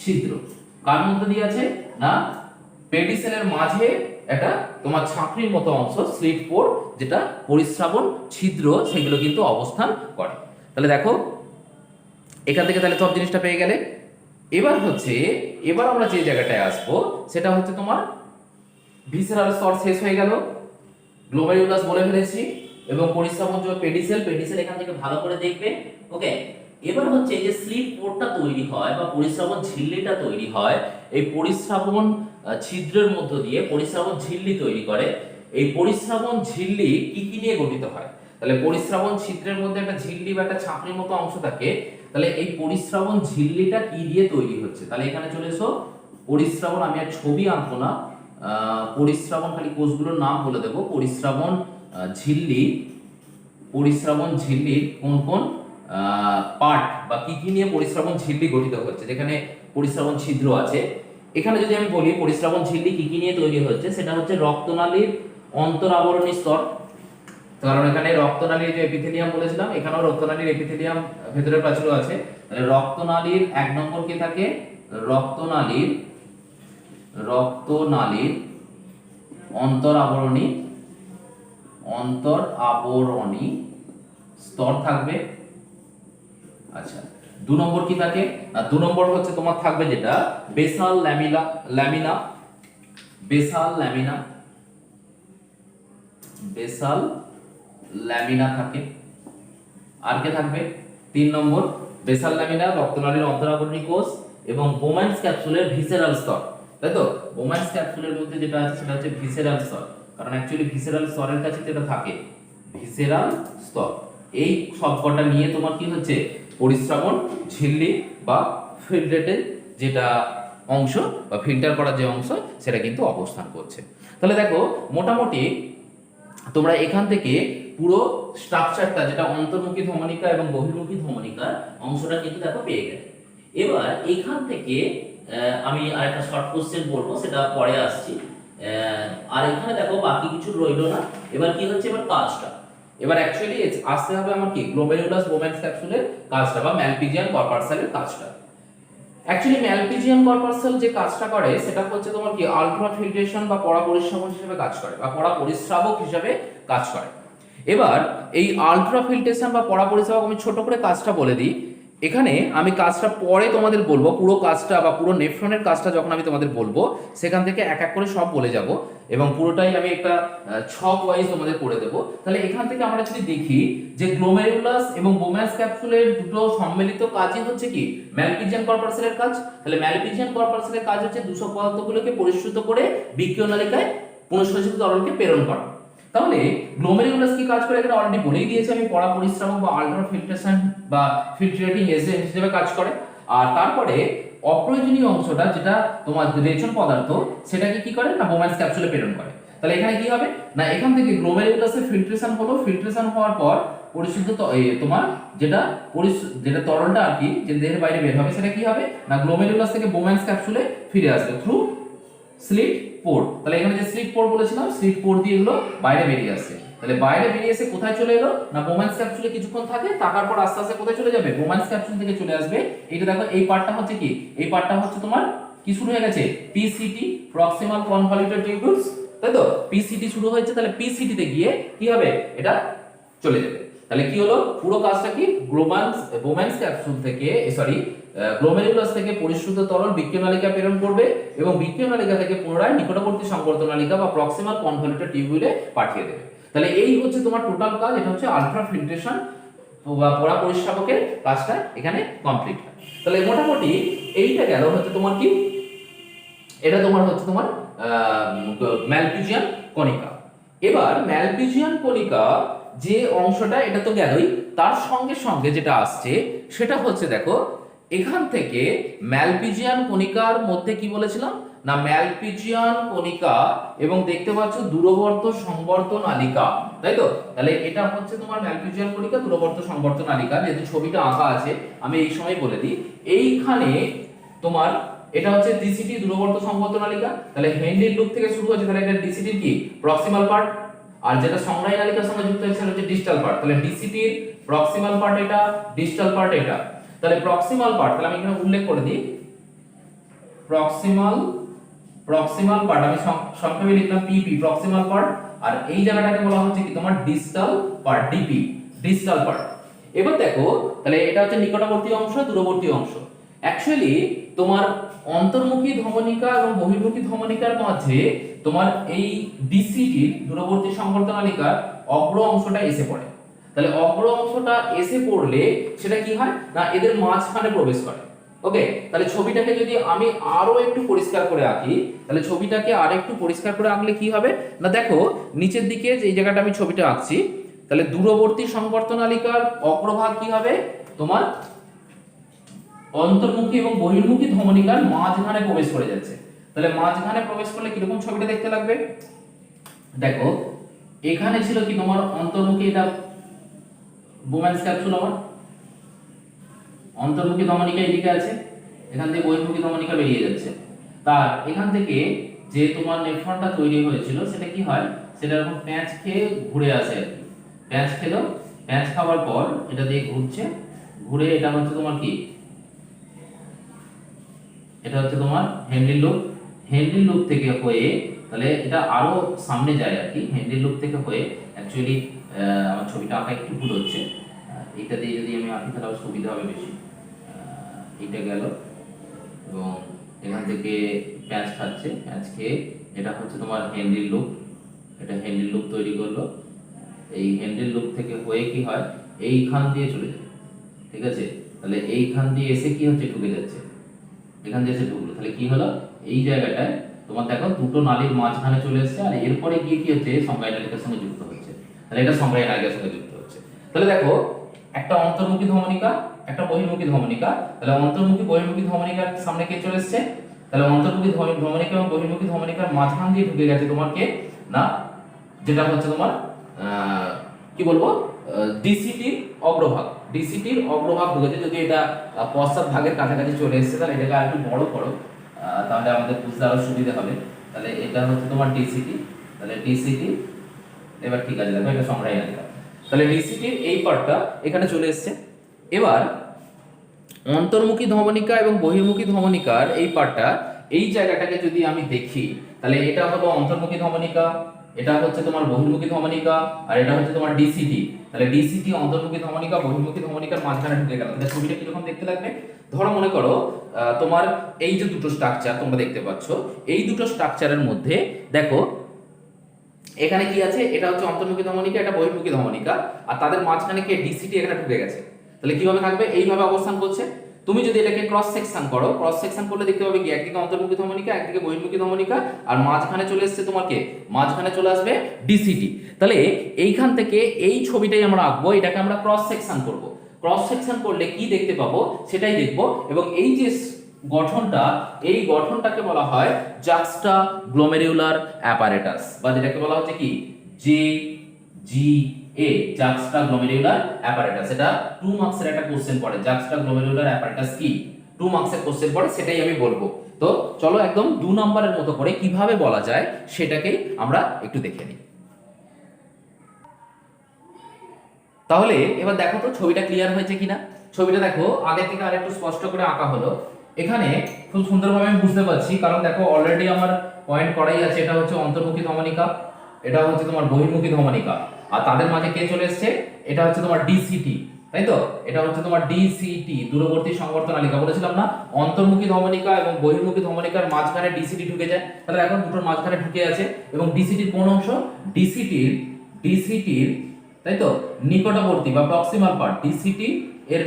ছিদ্র কার মধ্যে দিয়ে আছে না, পেডিসেলের মাঝে একটা তোমার ছাঁকনির মতো অংশ স্লিট পোর, যেটা পরিস্রাবণ ছিদ্র, সেগুলো কিন্তু অবস্থান করে। তাহলে দেখো এখান থেকে তাহলে সব জিনিসটা পেয়ে গেলে। এবার আমরা যে জায়গাটায় আসবো সেটা হচ্ছে তোমার ভিসেরাল স্তর শেষ হয়ে গেল, গ্লোমেরুলাস বলে ফেলেছি, এবং পরিস্রাবণ যে পেডিসেল এখান থেকে ভালো করে দেখবে। ওকে, এবার হচ্ছে এই যে স্লিট পোরটা তৈরি হয় বা পরিস্রাবণ ঝিল্লিটা তৈরি হয়, এই পরিস্রাবণ ছিদ্রের মধ্য দিয়ে পরিস্রাবণ ঝিল্লি তৈরি করে। এই পরিস্রাবণ ঝিল্লি কি কি নিয়ে গঠিত হয়? তাহলে পরিস্রাবণ ছিদ্রের মধ্যে একটা ঝিল্লি বা একটা ছাঁকনির মতো অংশ থাকে। তাহলে এই পরিস্রাবণ ঝিল্লিটা কি দিয়ে তৈরি হচ্ছে? তাহলে এখানে চলে এসো, পরিস্রাবণ, আমি আর ছবি আঁকবো না, পরিস্রাবণ খালি কোষগুলোর নাম বলে দেবো। পরিস্রাবণ ঝিল্লির কোন কোন পার্ট বা কি কি নিয়ে পরিস্রাবণ ঝিল্লি গঠিত হচ্ছে, যেখানে পরিস্রাবণ ছিদ্র আছে। এখানে যদি আমি বলি পরিস্রাবণ ঝিল্লি কি কি নিয়ে তৈরি হচ্ছে, সেটা হচ্ছে রক্তনালীর অন্তরাবরণী স্তর, কারণ এখানে রক্তনালীর যে এপিথেলিয়াম বলেছিলাম, এখানেও রক্তনালীর এপিথেলিয়াম ভেতরের প্রাচীরও আছে। তাহলে রক্তনালীর এক নম্বর কি থাকে, রক্তনালীর অন্তরাবরণী স্তর থাকবে। আচ্ছা, দু নম্বর কি থাকে না, দু নম্বর হচ্ছে তোমার থাকবে যেটা বেসাল ল্যামিনা থাকে। আর কে থাকবে? তিন নম্বর বেসাল ল্যামিনা, রক্তনালীর অন্তরাবরণী কোষ এবং বোম্যান্স ক্যাপসুলের ভিসেরাল স্তর, তাই তো? বোম্যান্স ক্যাপসুলের মধ্যে যেটা আছে সেটা হচ্ছে ভিসেরাল স্তর, কারণ অ্যাকচুয়ালি ভিসেরাল স্তরের কাছে যেটা থাকে ভিসেরাল স্তর। এই সবকটা নিয়ে তোমার কি হচ্ছে, পরিস্রাবণ ঝিল্লি বা ফিল্ট্রেটের যেটা অংশ বা ফিল্টার করার যে অংশ, সেটা কিন্তু অবস্থান করছে। তাহলে দেখো মোটামুটি তোমরা এখান থেকে পুরো স্ট্রাকচারটা, যেটা অন্তর্মুখী ধমনিকা এবং বহির্মুখী ধমনিকার অংশটা কিন্তু দেখো পেয়ে গেলে। এবার এখান থেকে আমি আরেকটা শর্ট কোশ্চেন বলবো, সেটা পরে আসছি। আর এখানে দেখো বাকি কিছু রইলো না। এবার কি হচ্ছে, এবার কাজটা, এবার অ্যাকচুয়ালি আসতে হবে আমার কি, গ্লোমেরুলাস বোম্যান্স ক্যাপসুলের কাজটা বা ম্যালপিজিয়ান কর্পাসেলের কাজটা। অ্যাকচুয়ালি ম্যালপিজিয়ান কর্পাসেল যে কাজটা করে সেটা হচ্ছে তোমার কি আলট্রা ফিল্ট্রেশন বা পরা পরিস্রাবক হিসেবে কাজ করে বা পরা পরিস্রাবক হিসেবে কাজ করে। এবার এই আলট্রা ফিল্ট্রেশন বা পরা পরিস্রাবক, আমি ছোট করে কাজটা বলে দিই। এখানে আমি কাজটা পরে তোমাদের বলবো, পুরো কাজটা বা পুরো নেফ্রনের কাজটা যখন আমি তোমাদের বলবো, সেখান থেকে এক এক করে সব বলে যাব এবং পুরোটাই আমি একটা ছক ওয়াইজ তোমাদের করে দেবো। তাহলে এখান থেকে আমরা যদি দেখি যে গ্লোমেরুলাস এবং বোম্যান্স ক্যাপসুলের দুটো সম্মিলিত কাজই হচ্ছে কি ম্যালপিজিয়ান কর্পাসেলের কাজ। তাহলে ম্যালপিজিয়ান কর্পাসেলের কাজ হচ্ছে দূষক পদার্থগুলোকে পরিশ্রুত করে বিক্রিয় নালিকায় পুনঃসংযোজিত তরলকে প্রেরণ করা। তাহলে গ্লোমেরুলাস কি কাজ করে, এখানে অলরেডি বলেই দিয়েছে আমি, পরা পরিস্রাবক বা আলট্রা ফিল্ট্রেশন বা ফিল্ট্রেটিং এজেন্ট হিসেবে কাজ করে। আর তারপরে অপ্রয়োজনীয় অংশটা যেটা তোমার রেচন পদার্থ, সেটাকে কি করে না বোম্যান্স ক্যাপসুলে প্রেরণ করে। তাহলে এখানে কি হবে না, এখান থেকে গ্লোমেরুলাসের ফিল্ট্রেশন হলো, ফিল্ট্রেশন হওয়ার পর পরিশুদ্ধ তোমার যেটা তরলটা আর কি যে দেহের বাইরে বের হবে, সেটা কি হবে না গ্লোমেরুলাস থেকে বোম্যান্স ক্যাপসুলে ফিরে আসবে থ্রু স্লিট পোর। তাহলে এখানে যে স্লিট পোর বলেছিলাম, স্লিট পোর দিয়ে এগুলো বাইরে বেরিয়ে আসছে। তাহলে বাইরে বেরিয়ে এসে কোথায় চলে এলো না বোম্যান্স ক্যাপসুলে কিছুক্ষণ থাকে, থাকার পর আস্তে আস্তে কোথায় চলে যাবে, বোম্যান্স ক্যাপসুল থেকে চলে আসবে। এইটা দেখো, এই পার্টটা হচ্ছে কি, এই পার্টটা হচ্ছে তোমার কি শুরু হয়ে গেছে, পিসিটি, প্রক্সিমাল কনভলিউটেড টিউবুলস, তাই তো? পিসিটি শুরু হয়েছে, তাহলে পিসিটি তে গিয়ে কি হবে, এটা চলে যাবে। তাহলে কি হলো, পুরো কাজটা কি বোম্যান্স ক্যাপসুল থেকে গ্লোমেরুলাস থেকে পরিশ্রুত তরল বিক্রিয় নালিকা প্রেরণ করবে এবং বিক্রিয় নালিকা থেকে পুনরায় নিকটবর্তী সংবর্ধন নালিকা বা প্রক্সিমাল কনভলিউটেড টিউবুলে পাঠিয়ে দেবে। তাহলে এই হচ্ছে তোমার টোটাল কাজ। এটা হচ্ছে আলট্রা ফিল্ট্রেশন বা পরা পরিস্রাবকের কাজটা এখানে কমপ্লিট হয়। তাহলে মোটামুটি এইটা গেল হচ্ছে তোমার কি, এটা তোমার হচ্ছে তোমার ম্যালপিজিয়ান কণিকা। এবার ম্যালপিজিয়ান কণিকা যে অংশটা, এটা তো গেলই, তার সঙ্গে সঙ্গে যেটা আসছে সেটা হচ্ছে দেখো, এখান থেকে ম্যালপিজিয়ান কণিকার মধ্যে কি বলেছিলাম না, ম্যালপিজিয়ান কণিকা এবং দেখতে পাচ্ছ দূরবর্ত সংবর্ত নালিকা, তাই তো? তাহলে এটা হচ্ছে তোমার ম্যালপিজিয়ান কণিকা, দূরবর্ত সংবর্ত নালিকা। যেহেতু ছবিটা আঁকা আছে আমি এই সময় বলে দিই, এইখানে তোমার এটা হচ্ছে ডিসিটি দূরবর্তী সংবর্ধ নালিকা, তাহলে হেনরির লুপ থেকে শুরু হচ্ছে, তাহলে এটা ডিসিটির কি প্রক্সিমাল পার্ট, আর যেটা সংগ্রাহী নালিকার সঙ্গে যুক্ত হচ্ছে হচ্ছে ডিস্টাল পার্ট, তাহলে ডিসিটির প্রক্সিমাল পার্ট এটা, ডিস্টাল পার্ট এটা। তাহলে প্রক্সিমাল পার্ট, তাহলে আমি এখানে উল্লেখ করে দিই প্রক্সিমাল পার্ট, আমি সংক্ষেপে লিখলাম পিপি প্রক্সিমাল পার্ট, আর এই জায়গাটাকে বলা হচ্ছে কি তোমার distal part, DP distal part. এবার দেখো তাহলে এটা হচ্ছে নিকটবর্তী অংশ, দূরবর্তী অংশ। অ্যাকচুয়ালি তোমার অন্তর্মুখী ধমনিকা এবং বহির্মুখী ধমনিকার মাঝে তোমার এই ডিসিটির দূরবর্তী সংবর্ধ নালিকার অগ্র অংশটা এসে পড়ে। তাহলে অগ্র অংশটা এসে পড়লে সেটা কি হয় না এদের মাঝখানে প্রবেশ করে। ওকে, তাহলে ছবিটাকে যদি আমি আরো একটু পরিষ্কার করে আঁকি, তাহলে ছবিটাকে আর একটু পরিষ্কার করে আঁকলে কি হবে না দেখো নিচের দিকে যে এই জায়গাটা আমি ছবিটা আঁকছি, তাহলে দূরবর্তী সংবর্ধ নালিকার অগ্রভাগ কি হবে তোমার অন্তর্মুখী এবং বহির্মুখী ধমনিকার মাঝখানে প্রবেশ করে যাচ্ছে। তাহলে মাঝখানে প্রবেশ করলে কিরকম ছবিটা দেখতে লাগবে, দেখো এখানে ছিল কি তোমার অন্তর্মুখী, এটা বোম্যান্স ক্যাপসুল, আমার অন্তর্মুখী ধমনিকা এদিকে আছে, এখান থেকে বহির্মুখী ধমনিকা বেরিয়ে যাচ্ছে। তার এখান থেকে যে তোমার নেফ্রনটা তৈরি হয়েছিল সেটা কি হয়, সেটা এরকম প্যাঁচ খেয়ে ঘুরে আসে আর কি। প্যাঁচ খেলো, প্যাঁচ খাওয়ার পর এটা দিয়ে ঘুরছে, ঘুরে এটা হচ্ছে তোমার কি, এটা হচ্ছে তোমার হেনরি লুপ। হেনরি লুপ থেকে হয়ে তাহলে এটা আরো সামনে যায় আর কি, হেনরি লুপ থেকে হয়ে অ্যাকচুয়ালি আমার ছবিটা আঁকা একটু ভুল হচ্ছে, এটা দিয়ে যদি আমি আঁকি তাহলে সুবিধা হবে বেশি। এটা গেল এবং এখান থেকে প্যাঁচ খাচ্ছে, প্যাঁচ খেয়ে এটা হচ্ছে তোমার হেনরি লুপ, এটা হেনরি লুপ তৈরি করলো। এই হেনরি লুপ থেকে হয়ে কি হয় এইখান দিয়ে চলে যায়, ঠিক আছে। তাহলে এইখান দিয়ে এসে কি হচ্ছে ঢুকে যাচ্ছে, এখান দিয়ে এসে ঢুকলো, তাহলে কি হলো এই জায়গাটায় তোমার দেখো দুটো নালীর মাঝখানে চলে এসেছে, আর এরপরে গিয়ে কি হচ্ছে সংগ্রাহী নালিকার সঙ্গে যুক্ত হচ্ছে, তাহলে এটা সংগ্রাহী নালিকার সঙ্গে যুক্ত হচ্ছে। তাহলে দেখো একটা অন্তর্মুখী ধমনিকা, একটা বহির্মুখী ধমনিকা, তাহলে অন্তর্মুখী বহির্মুখী ধমনিকার সামনে কে চলে এসেছে, তাহলে অন্তর্মুখী ধমনিকা এবং বহির্মুখী ধমনিকার মাঝখান দিয়ে ঢুকে গেছে তোমার কে না, যেটা হচ্ছে তোমার কি বলবো ডিসিটির অগ্রভাগ, ডিসিটির অগ্রভাগ ঢুকেছে। যদি এটা পশ্চাৎ ভাগের কাছাকাছি চলে এসেছে তাহলে এটাকে আর একটু বড় করো, তাহলে আমাদের বুঝতে আরো সুবিধা হবে। তাহলে এটা হচ্ছে তোমার ডিসিটি, তাহলে ডিসিটি এবার ঠিক আছে, দেখো এটা সংগ্রাহী নালিকা, তাহলে ডিসিটির এই পার্টটা এখানে চলে এসেছে। এবার অন্তর্মুখী ধমনিকা এবং বহির্মুখী ধমনিকার এই পার্টটা, এই জায়গাটাকে যদি আমি দেখি তাহলে এটা হলো অন্তর্মুখী ধমনিকা, এটা হচ্ছে তোমার বহির্মুখী ধমনিকা, আর এটা হচ্ছে তোমার ডিসিটি। তাহলে ডিসিটি অন্তর্মুখী ধমনিকা বহির্মুখী ধমনিকার মাঝখানে ঢুকে গেল। তাহলে ছবিটা কিরকম দেখতে লাগবে, ধরো মনে করো তোমার এই যে দুটো স্ট্রাকচার তোমরা দেখতে পাচ্ছ, এই দুটো স্ট্রাকচারের মধ্যে দেখো এখানে কি আছে, এটা হচ্ছে অন্তর্মুখী ধমনিকা, এটা বহির্মুখী ধমনিকা, আর তাদের মাঝখানে কি ডিসিটি এখানে ঢুকে গেছে। তাহলে কিভাবে থাকবে, এইভাবে অবস্থান করছে। তুমি যদি এটাকে ক্রস সেকশন করো, ক্রস সেকশন করলে দেখতে পাবে কি একদিকে অন্তর্মুখী ধমনিকা, একদিকে বহির্মুখী ধমনিকা, আর মাঝখানে চলে এসেছে তোমার কে, মাঝখানে চলে আসবে ডিসিটি। তাহলে এইখান থেকে এই ছবিটাই আমরা আঁকবো, এটাকে আমরা ক্রস সেকশন করব। ক্রস সেকশন করলে কি দেখতে পাবো সেটাই দেখবো, এবং এই যে গঠনটা, এই গঠনটাকে বলা হয় জাক্সটা গ্লোমেরুলার অ্যাপারেটাস, বা যেটাকে বলা হচ্ছে কি জে জি এ, জাক্সটা গ্লোমেরুলার অ্যাপারেটাস। এটা 2 মার্কসের একটা কোশ্চেন পড়ে, জাক্সটা গ্লোমেরুলার অ্যাপারেটাস কি 2 মার্কসের কোশ্চেন পড়ে, সেটাই আমি বলবো। তো চলো একদম 2 নম্বরের মতো করে কিভাবে বলা যায় সেটাকেই আমরা একটু দেখে নিই। তাহলে এবার দেখো তো ছবিটা ক্লিয়ার হয়েছে কিনা। ছবিটা দেখো আগে থেকে আরেকটু স্পষ্ট করে আঁকা হলো, এখানে খুব সুন্দরভাবে আমি বুঝতে পারছি, কারণ দেখো অলরেডি আমার পয়েন্ট করাই আছে। এটা হচ্ছে অন্তর্মুখী ধমনিকা, এটা হচ্ছে তোমার বহির্মুখী ধমনিকা, আর তাদের মাঝে কে চলে এসেছে, এটা হচ্ছে তোমার ডিসিটি, তাই তো। এটা হচ্ছে তোমার ডিসিটি দূরবর্তী সংবর্ধ নালিকা, বলেছিলাম না অন্তর্মুখী ধমনিকা এবং বহির্মুখী ধমনিকার মাঝখানে ডিসিটি ঢুকে যায়। তাহলে এখন দুটোর মাঝখানে ঢুকে আছে, এবং ডিসিটির কোন অংশ, ডিসিটির তাই তো নিকটবর্তী বা প্রক্সিমাল পার্ট, ডিসিটি এর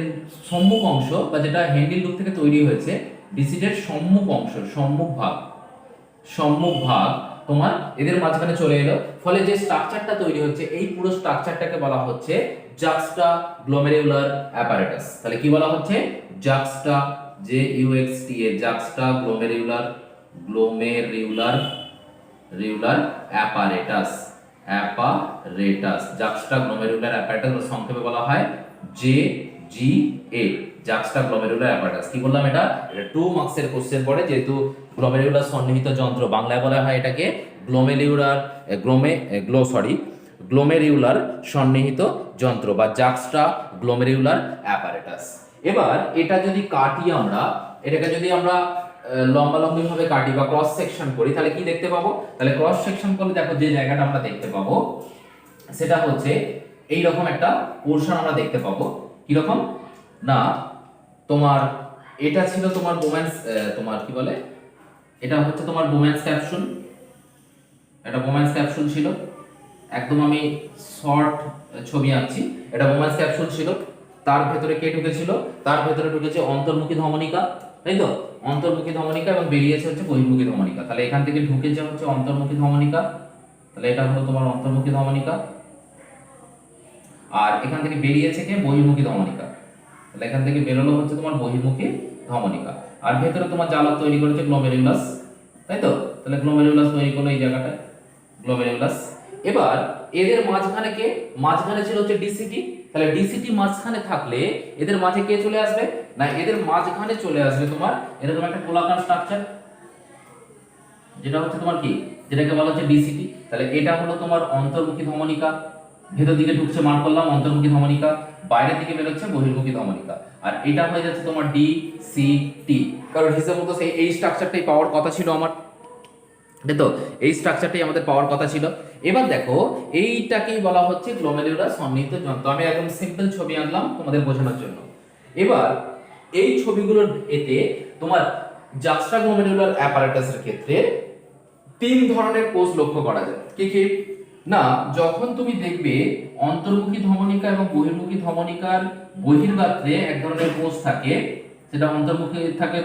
সম্মুখ অংশ, বা যেটা হেনরি লুপ থেকে তৈরি হয়েছে, ডিসিটির সম্মুখ অংশ, সম্মুখ ভাগ তোমার এদের মাঝখানে চলে এলো। ফলে যে স্ট্রাকচারটা তৈরি হচ্ছে, এই পুরো স্ট্রাকচারটাকে বলা হচ্ছে জাক্সটা গ্লোমেরুলার অ্যাপারেটাস। তাহলে কি বলা হচ্ছে, জাক্সটা, জে ইউ এক্স টি এ, জাক্সটা গ্লোমেরুলার অ্যাপারেটাস, জাক্সটা গ্লোমেরুলার অ্যাপারেটাস, সংক্ষেপে বলা হয় জে জি এ। জাক্সটা গ্লোমেরুলার অ্যাপারেটাস। কি বললাম, এটা 2 মার্কসের কোশ্চেন পড়ে, যেহেতু গ্লোমেরুলার সন্নিহিত যন্ত্র, বাংলায় বলা হয় এটাকে গ্লোমেরিউলার সন্নিহিত যন্ত্র বা জাক্সটা গ্লোমেরিউলার অ্যাপারেটাস। এবার এটা যদি কাটি আমরা, এটাকে যদি আমরা লম্বালম্বি ভাবে কাটি বা ক্রস সেকশন করি, তাহলে কি দেখতে পাবো? তাহলে ক্রস সেকশন করলে দেখো যে জায়গাটা আমরা দেখতে পাবো সেটা হচ্ছে এই রকম একটা পোরশন আমরা দেখতে পাবো। কি রকম না, তোমার এটা ছিল তোমার বোম্যান্স, তোমার কি বলে, এটা হচ্ছে তোমার বোম্যান্স ক্যাপসুল, এটা বোম্যান্স ক্যাপসুল ছিল। একদম আমি শর্ট ছবি আঁকছি, এটা বোম্যান্স ক্যাপসুল ছিল। তার ভেতরে কে ঢুকেছিল? তার ভেতরে ঢুকেছে অন্তর্মুখী ধমনিকা, তাই তো? অন্তর্মুখী ধমনিকা, এবং বেরিয়েছে হচ্ছে বহির্মুখী ধমনিকা। তাহলে এখান থেকে ঢুকেছে হচ্ছে অন্তর্মুখী ধমনিকা, তাহলে এটা হলো তোমার অন্তর্মুখী ধমনিকা। আর এখান থেকে বেরিয়েছে কে? বহির্মুখী ধমনিকা। তাহলে এখান থেকে বেরোলো হচ্ছে তোমার বহির্মুখী ধমনিকা। আর ভেতরে তোমার জালক তৈরি করেছে গ্লোমেরুলাস, তাই তো? তাহলে গ্লোমেরুলাস তৈরি করলো এই জায়গাটায়, গ্লোমেরুলাস। এবার এদের মাঝখানে কে? মাঝখানে ছিল হচ্ছে ডিসিটি। তাহলে ডিসিটি মাঝখানে থাকলে এদের মাঝে কে চলে আসবে? না, এদের মাঝখানে চলে আসবে তোমার এরকম একটা গোলাকার স্ট্রাকচার, যেটা হচ্ছে তোমার কি, যেটাকে বলা হচ্ছে ডিসিটি। তাহলে এটা হলো তোমার অন্তর্মুখী ধমনিকা, ভেতর দিকে ঢুকছে মার করলাম অন্তর্মুখী ধমনিকা, বাইরের দিকে বেরোচ্ছে বহির্মুখী ধমনিকা। আর এটা হয়ে যাচ্ছে তোমার ডিসিটি, কারণ হিসাব মতো সেই এই স্ট্রাকচারটাই পাওয়ার কথা ছিল আমার, তাই তো? এই স্ট্রাকচারটাই আমাদের পাওয়ার কথা ছিল। এবার দেখো এইটাকেই বলা হচ্ছে গ্লোমেরুলার সন্নিহিত যন্ত্র। আমি একদম সিম্পল ছবি আনলাম তোমাদের বোঝানোর জন্য। এবার এই ছবিগুলোর এতে তোমার জাক্সটা গ্লোমেরুলার অ্যাপারেটাসের ক্ষেত্রে 3 ধরনের কোষ লক্ষ্য করা যায়। কি কি না, যখন তুমি দেখবে অন্তর্মুখী ধমনিকা এবং বহির্মুখী ধমনিকার বহির্গাত্রে এক ধরনের কোষ থাকে, সেটা অন্তর্মুখী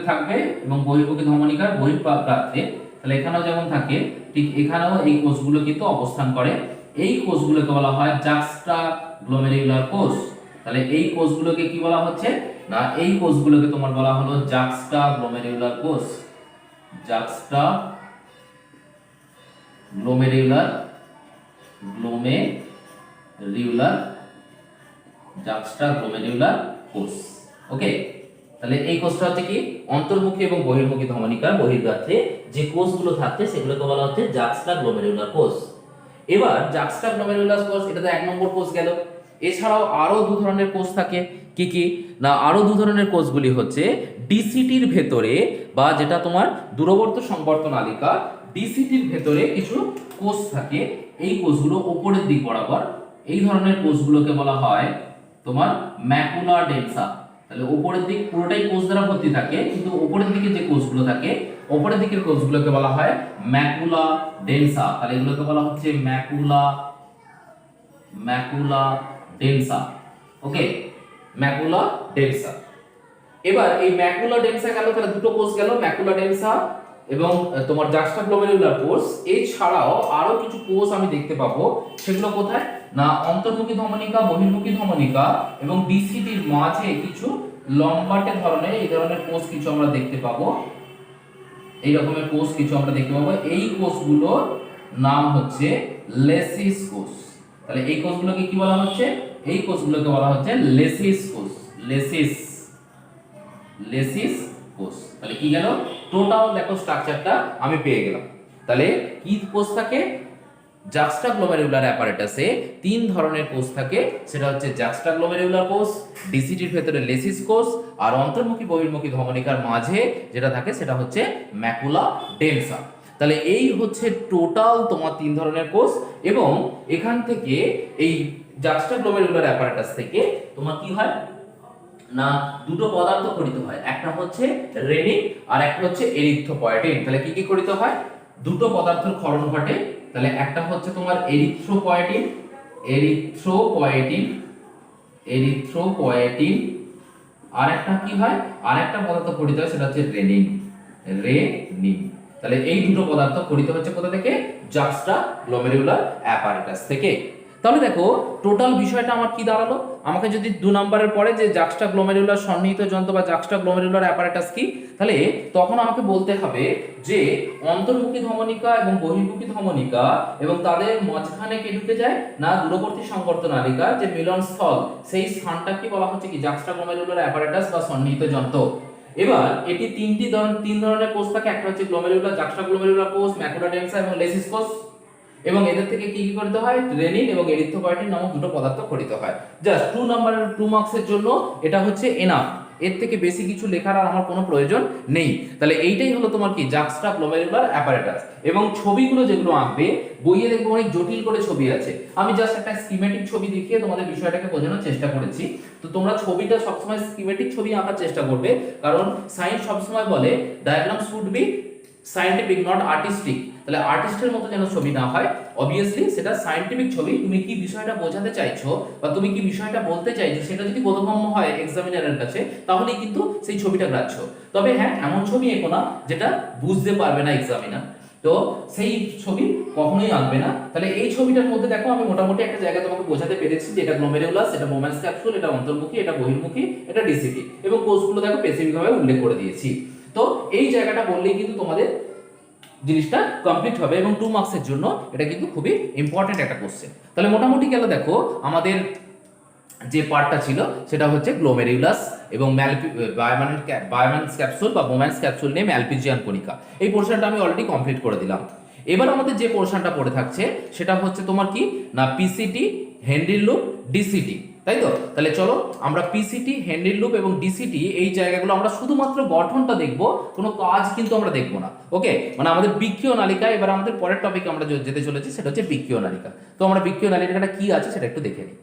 থাকবে এবং বহির্মুখী ধমনিকার বহির্গাত্রে, তাহলে এখানেও যেমন থাকে ঠিক এখানেও এই কোষগুলো কিন্তু অবস্থান করে। এই কোষগুলোকে বলা হয় জাক্সটা গ্লোমেরুলার কোষ। তাহলে এই কোষগুলোকে কি বলা হচ্ছে? না, এই কোষগুলোকে তোমার বলা হলো জাক্সটা গ্লোমেরুলার কোষ, জাক্সটা গ্লোমেরুলার জাক্সটা গ্লোমেরুলার কোষ। ওকে, তাহলে এই কোষটা হচ্ছে কি, অন্তর্মুখী এবং বহির্মুখী ধমনিকার বহির্গাত্রে যে কোষগুলো থাকছে সেগুলোকে বলা হচ্ছে জাক্সটা গ্লোমেরুলার কোষ। এবার জাক্সটা গ্লোমেরুলার কোষ, এটা তো 1 নম্বর কোষ গেল। এছাড়াও আরো 2 ধরনের কোষ থাকে। কি কি না, আরো 2 ধরনের কোষগুলি হচ্ছে ডিসিটির ভেতরে, বা যেটা তোমার দূরবর্তী সংবর্ত নালিকা, ডিসিটির ভেতরে কিছু কোষ থাকে। এই কোষগুলো উপরের দিক বরাবর, এই ধরনের কোষগুলোকে বলা হয় তোমার ম্যাকুলা ডেন্সা। তাহলে উপরের দিক পুরোটাই কোষ দ্বারা ভর্তি থাকে, কিন্তু উপরের দিকে যে কোষগুলো থাকে, উপরের দিকের কোষগুলোকে বলা হয় ম্যাকুলা ডেন্সা। তাহলে এগুলোকে বলা হচ্ছে ম্যাকুলা ডেন্সা। ওকে, ম্যাকুলা ডেন্সা। এবার এই ম্যাকুলা ডেন্সা গেল, তাহলে 2টো কোষ গেল, ম্যাকুলা ডেন্সা এবং তোমার জাক্সটা গ্লোমেরুলার কোষ। এছাড়াও আরো কিছু কোষ আমি দেখতে পাবো, সেগুলো কোথায় না, অন্তর্মুখী ধমনিকা, বহির্মুখী ধমনিকা এবং ডিসিটির মাঝে কিছু লম্বাটে ধরনের এই ধরনের কোষ কিছু আমরা দেখতে পাবো। এই রকমের কোষ কিছু আমরা দেখতে পাবো। এই কোষগুলোর নাম হচ্ছে লেসিস কোষ। তাহলে এই কোষগুলোকে কি বলা হচ্ছে? এই কোষগুলোকে বলা হচ্ছে লেসিস কোষ, লেসিস কোষ। তাহলে কি গেল, টোটাল দেখো স্ট্রাকচারটা আমি পেয়ে গেলাম। তাহলে কি কোষ থাকে? জাক্সটা গ্লোমেরুলার অ্যাপারেটাসে 3 ধরনের কোষ থাকে, সেটা হচ্ছে জাক্সটা গ্লোমেরুলার কোষ, ডিসিটির ভেতরে লেসিস কোষ, আর অন্তর্মুখী বহির্মুখী ধমনিকার মাঝে যেটা থাকে সেটা হচ্ছে ম্যাকুলা ডেন্সা। তাহলে এই হচ্ছে টোটাল তোমার 3 ধরনের কোষ। এবং এখান থেকে এই জাক্সটা গ্লোমেরুলার অ্যাপারেটাস থেকে তোমার কি হয় না, 2টো পদার্থ খরিত হয়, একটা হচ্ছে রেনিন আর একটা হচ্ছে এরিথ্রোপয়েটিন। তাহলে কি কি খরিত হয়? 2টো পদার্থের ক্ষরণ ঘটে। তাহলে একটা হচ্ছে তোমার এরিথ্রোপয়েটিন, আর একটা কি হয়, আর একটা পদার্থ খরিত হয়, সেটা হচ্ছে রেনিন। তাহলে এই 2টো পদার্থ খরিত হচ্ছে কোথা থেকে? জাক্সটা গ্লোমেরুলার অ্যাপারেটাস থেকে। তাহলে দেখো টোটাল বিষয়টা আমার কি দাঁড়ালো, আমাকে যদি 2 নম্বরের পরে যে জাক্সটা গ্লোমেরুলার সন্নিহিত যন্ত্র বা জাক্সটা গ্লোমেরুলার অ্যাপারেটাস কি, তাহলে তখন আমাকে বলতে হবে যে অন্তর্মুখী ধমনিকা এবং বহির্মুখী ধমনিকা এবং তাদের মাঝখানে কে ঢুকে যায় না দূরবর্তী সংবর্ত নালিকা যে মিলন স্থল, সেই স্থানটা কি বলা হচ্ছে কি জাক্সটা গ্লোমেরুলার অ্যাপারেটাস বা সন্নিহিত যন্ত্র। এবার এটি তিন ধরনের কোষ থাকে, একটা হচ্ছে গ্লোমেরুলার জাক্সটা গ্লোমেরুলার কোষ, ম্যাকুলা ডেন্সা এবং লেসিস কোষ, এবং এদের থেকে কি কি করতে হয় রেনিন এবং এরিথ্রোপয়েটিন নামক দুটো পদার্থ খরিত হয়। জাস্ট 2 নম্বরের 2 মার্কসের জন্য এটা হচ্ছে এনাফ, এর থেকে বেশি কিছু লেখার আর আমার কোনো প্রয়োজন নেই। তাহলে এইটাই হলো তোমার কি জাক্সটা গ্লোমেরুলার অ্যাপারেটাস। এবং ছবিগুলো যেগুলো আঁকবে বইয়ে দেখবে অনেক জটিল করে ছবি আছে, আমি জাস্ট একটা স্কিমেটিক ছবি দেখিয়ে তোমাদের বিষয়টাকে বোঝানোর চেষ্টা করেছি। তো তোমরা ছবিটা সবসময় স্কিমেটিক ছবি আঁকার চেষ্টা করবে, কারণ সায়েন্স সবসময় বলে diagram should be scientific not artistic. তাহলে আর্টিস্টের মতো যেন ছবি না হয়, অবভিয়াসলি সেটা সায়েন্টিফিক ছবি। তুমি কি বিষয়টা বোঝাতে চাইছো বা তুমি কি বিষয়টা বলতে চাইছো সেটা যদি বোধগম্য হয় এক্সামিনারের কাছে, তাহলেই কিন্তু সেই ছবিটা গ্রাহ্য। তবে হ্যাঁ, এমন ছবি এঁকো না যেটা বুঝতে পারবে না এক্সামিনার, তো সেই ছবি কখনোই আঁকবে না। তাহলে এই ছবিটার মধ্যে দেখো আমি মোটামুটি একটা জায়গা তোমাকে বোঝাতে পেরেছি যে এটা গ্লোমেরুলাস, এটা মোমেন্স ক্যাপসুল, এটা অন্তর্মুখী, এটা বহির্মুখী, এটা ডিসিটি, এবং কোষগুলো দেখো স্পেসিফিক ভাবে উল্লেখ করে দিয়েছি। তো এই জায়গাটা বললেই কিন্তু তোমাদের জিনিসটা কমপ্লিট হবে, এবং 2 মার্কসের জন্য এটা কিন্তু খুবই ইম্পর্টেন্ট একটা কোশ্চেন। তাহলে মোটামুটি গেল দেখো আমাদের যে পার্টটা ছিল সেটা হচ্ছে গ্লোমেরুলাস এবং বায়োমেন্স ক্যাপসুল বা মোমেন্স ক্যাপসুল নিয়ে ম্যালপিজিয়ান কণিকা, এই পোর্শনটা আমি অলরেডি কমপ্লিট করে দিলাম। এবার আমাদের যে পোর্শনটা পড়ে থাকছে সেটা হচ্ছে তোমার কি না পিসিটি, হেনরির লুপ, ডিসিটি, তাই তো? তাহলে চলো আমরা পিসিটি, হেনরির লুপ এবং ডিসিটি এই জায়গাগুলো আমরা শুধুমাত্র গঠনটা দেখব, কোনো কাজ কিন্তু আমরা দেখব না। ওকে, মানে আমাদের বৃক্কীয় নালিকা, এবার আমাদের পরের টপিকে আমরা যেতে চলেছি সেটা হচ্ছে বৃক্কীয় নালিকা। তো আমরা বৃক্কীয় নালিকাটা কি আছে সেটা একটু দেখে নিই।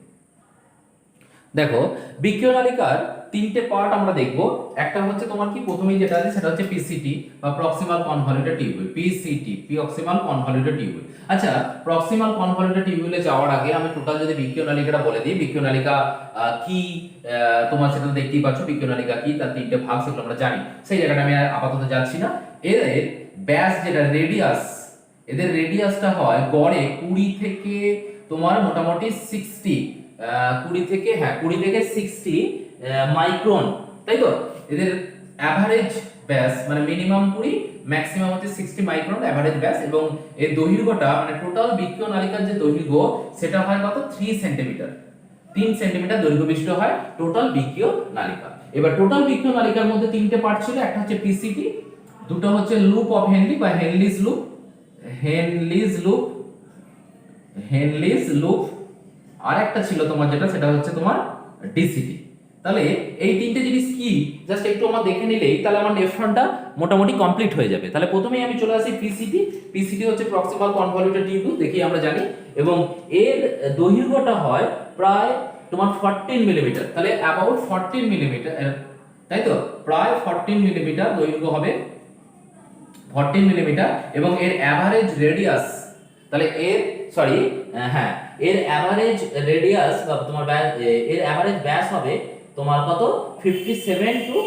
দেখো বৃক্কীয় নালিকার 3টে পার্ট আমরা দেখব। একটা হচ্ছে তোমার কি প্রথমেই যেটা আছে সেটা হচ্ছে পিসিটি বা proximal convoluted tubule, PCT proximal convoluted tubule. আচ্ছা, প্রক্সিমাল কনভলিউটেড টিউবুলে যাওয়ার আগে আমি টোটাল যদি বৃক্কীয় নালিকাটা বলে দিই, বৃক্কীয় নালিকা কি তোমার সেটা দেখতেই পাচ্ছ, বৃক্কীয় নালিকা কি তার 3টে ভাগ সেগুলো আমরা জানি, সেই জায়গাটা আমি আপাতত যাচ্ছি না। এদের ব্যাস যেটা রেডিয়াস, এদের রেডিয়াসটা হয় গড়ে 20 থেকে তোমার মোটামুটি 20 থেকে 60 মাইক্রন, তাই তো? এদের অ্যাভারেজ ব্যাস মানে মিনিমাম 20, ম্যাক্সিমাম হচ্ছে 60 মাইক্রন অ্যাভারেজ ব্যাস, এবং এর দৈর্ঘ্যটা মানে টোটাল বৃক্কীয় নালিকার যে দৈর্ঘ্য সেটা হয় কত 3 সেন্টিমিটার, 3 সেন্টিমিটার দৈর্ঘ্য বিশিষ্ট হয় টোটাল বৃক্কীয় নালিকা। এবার টোটাল বৃক্কীয় নালিকার মধ্যে 3টে পার্ট ছিল, একটা হচ্ছে পিসিটি, দুটো হচ্ছে লুপ অফ হেনলি বা হেনলিজ লুপ, হেনলিজ লুপ, আর একটা ছিল তোমার যেটা সেটা হচ্ছে তোমার ডিসিটি। তাহলে এই 3টে জিনিস কি জাস্ট একটু আমরা দেখে নিলেই তাহলে আমার লেফটটা মোটামুটি কমপ্লিট হয়ে যাবে। তাহলে প্রথমেই আমি চলে আসি পিসিটি। পিসিটি হচ্ছে প্রক্সিমাল কনভলিউটেড টিউবুল, দেখি আমরা জানি, এবং এর দৈর্ঘ্যটা হয় প্রায় তোমার 14 মিলিমিটার, তাহলে অ্যাবাউট 14 মিলিমিটার, তাই তো? প্রায় 14 মিলিমিটার দৈর্ঘ্য হবে, 14 মিলিমিটার, এবং এর অ্যাভারেজ রেডিয়াস, তাহলে এর সরি হ্যাঁ এর অ্যাভারেজ রেডিয়াস বা তোমার এর অ্যাভারেজ ব্যাস হবে তোমার কত 57 টু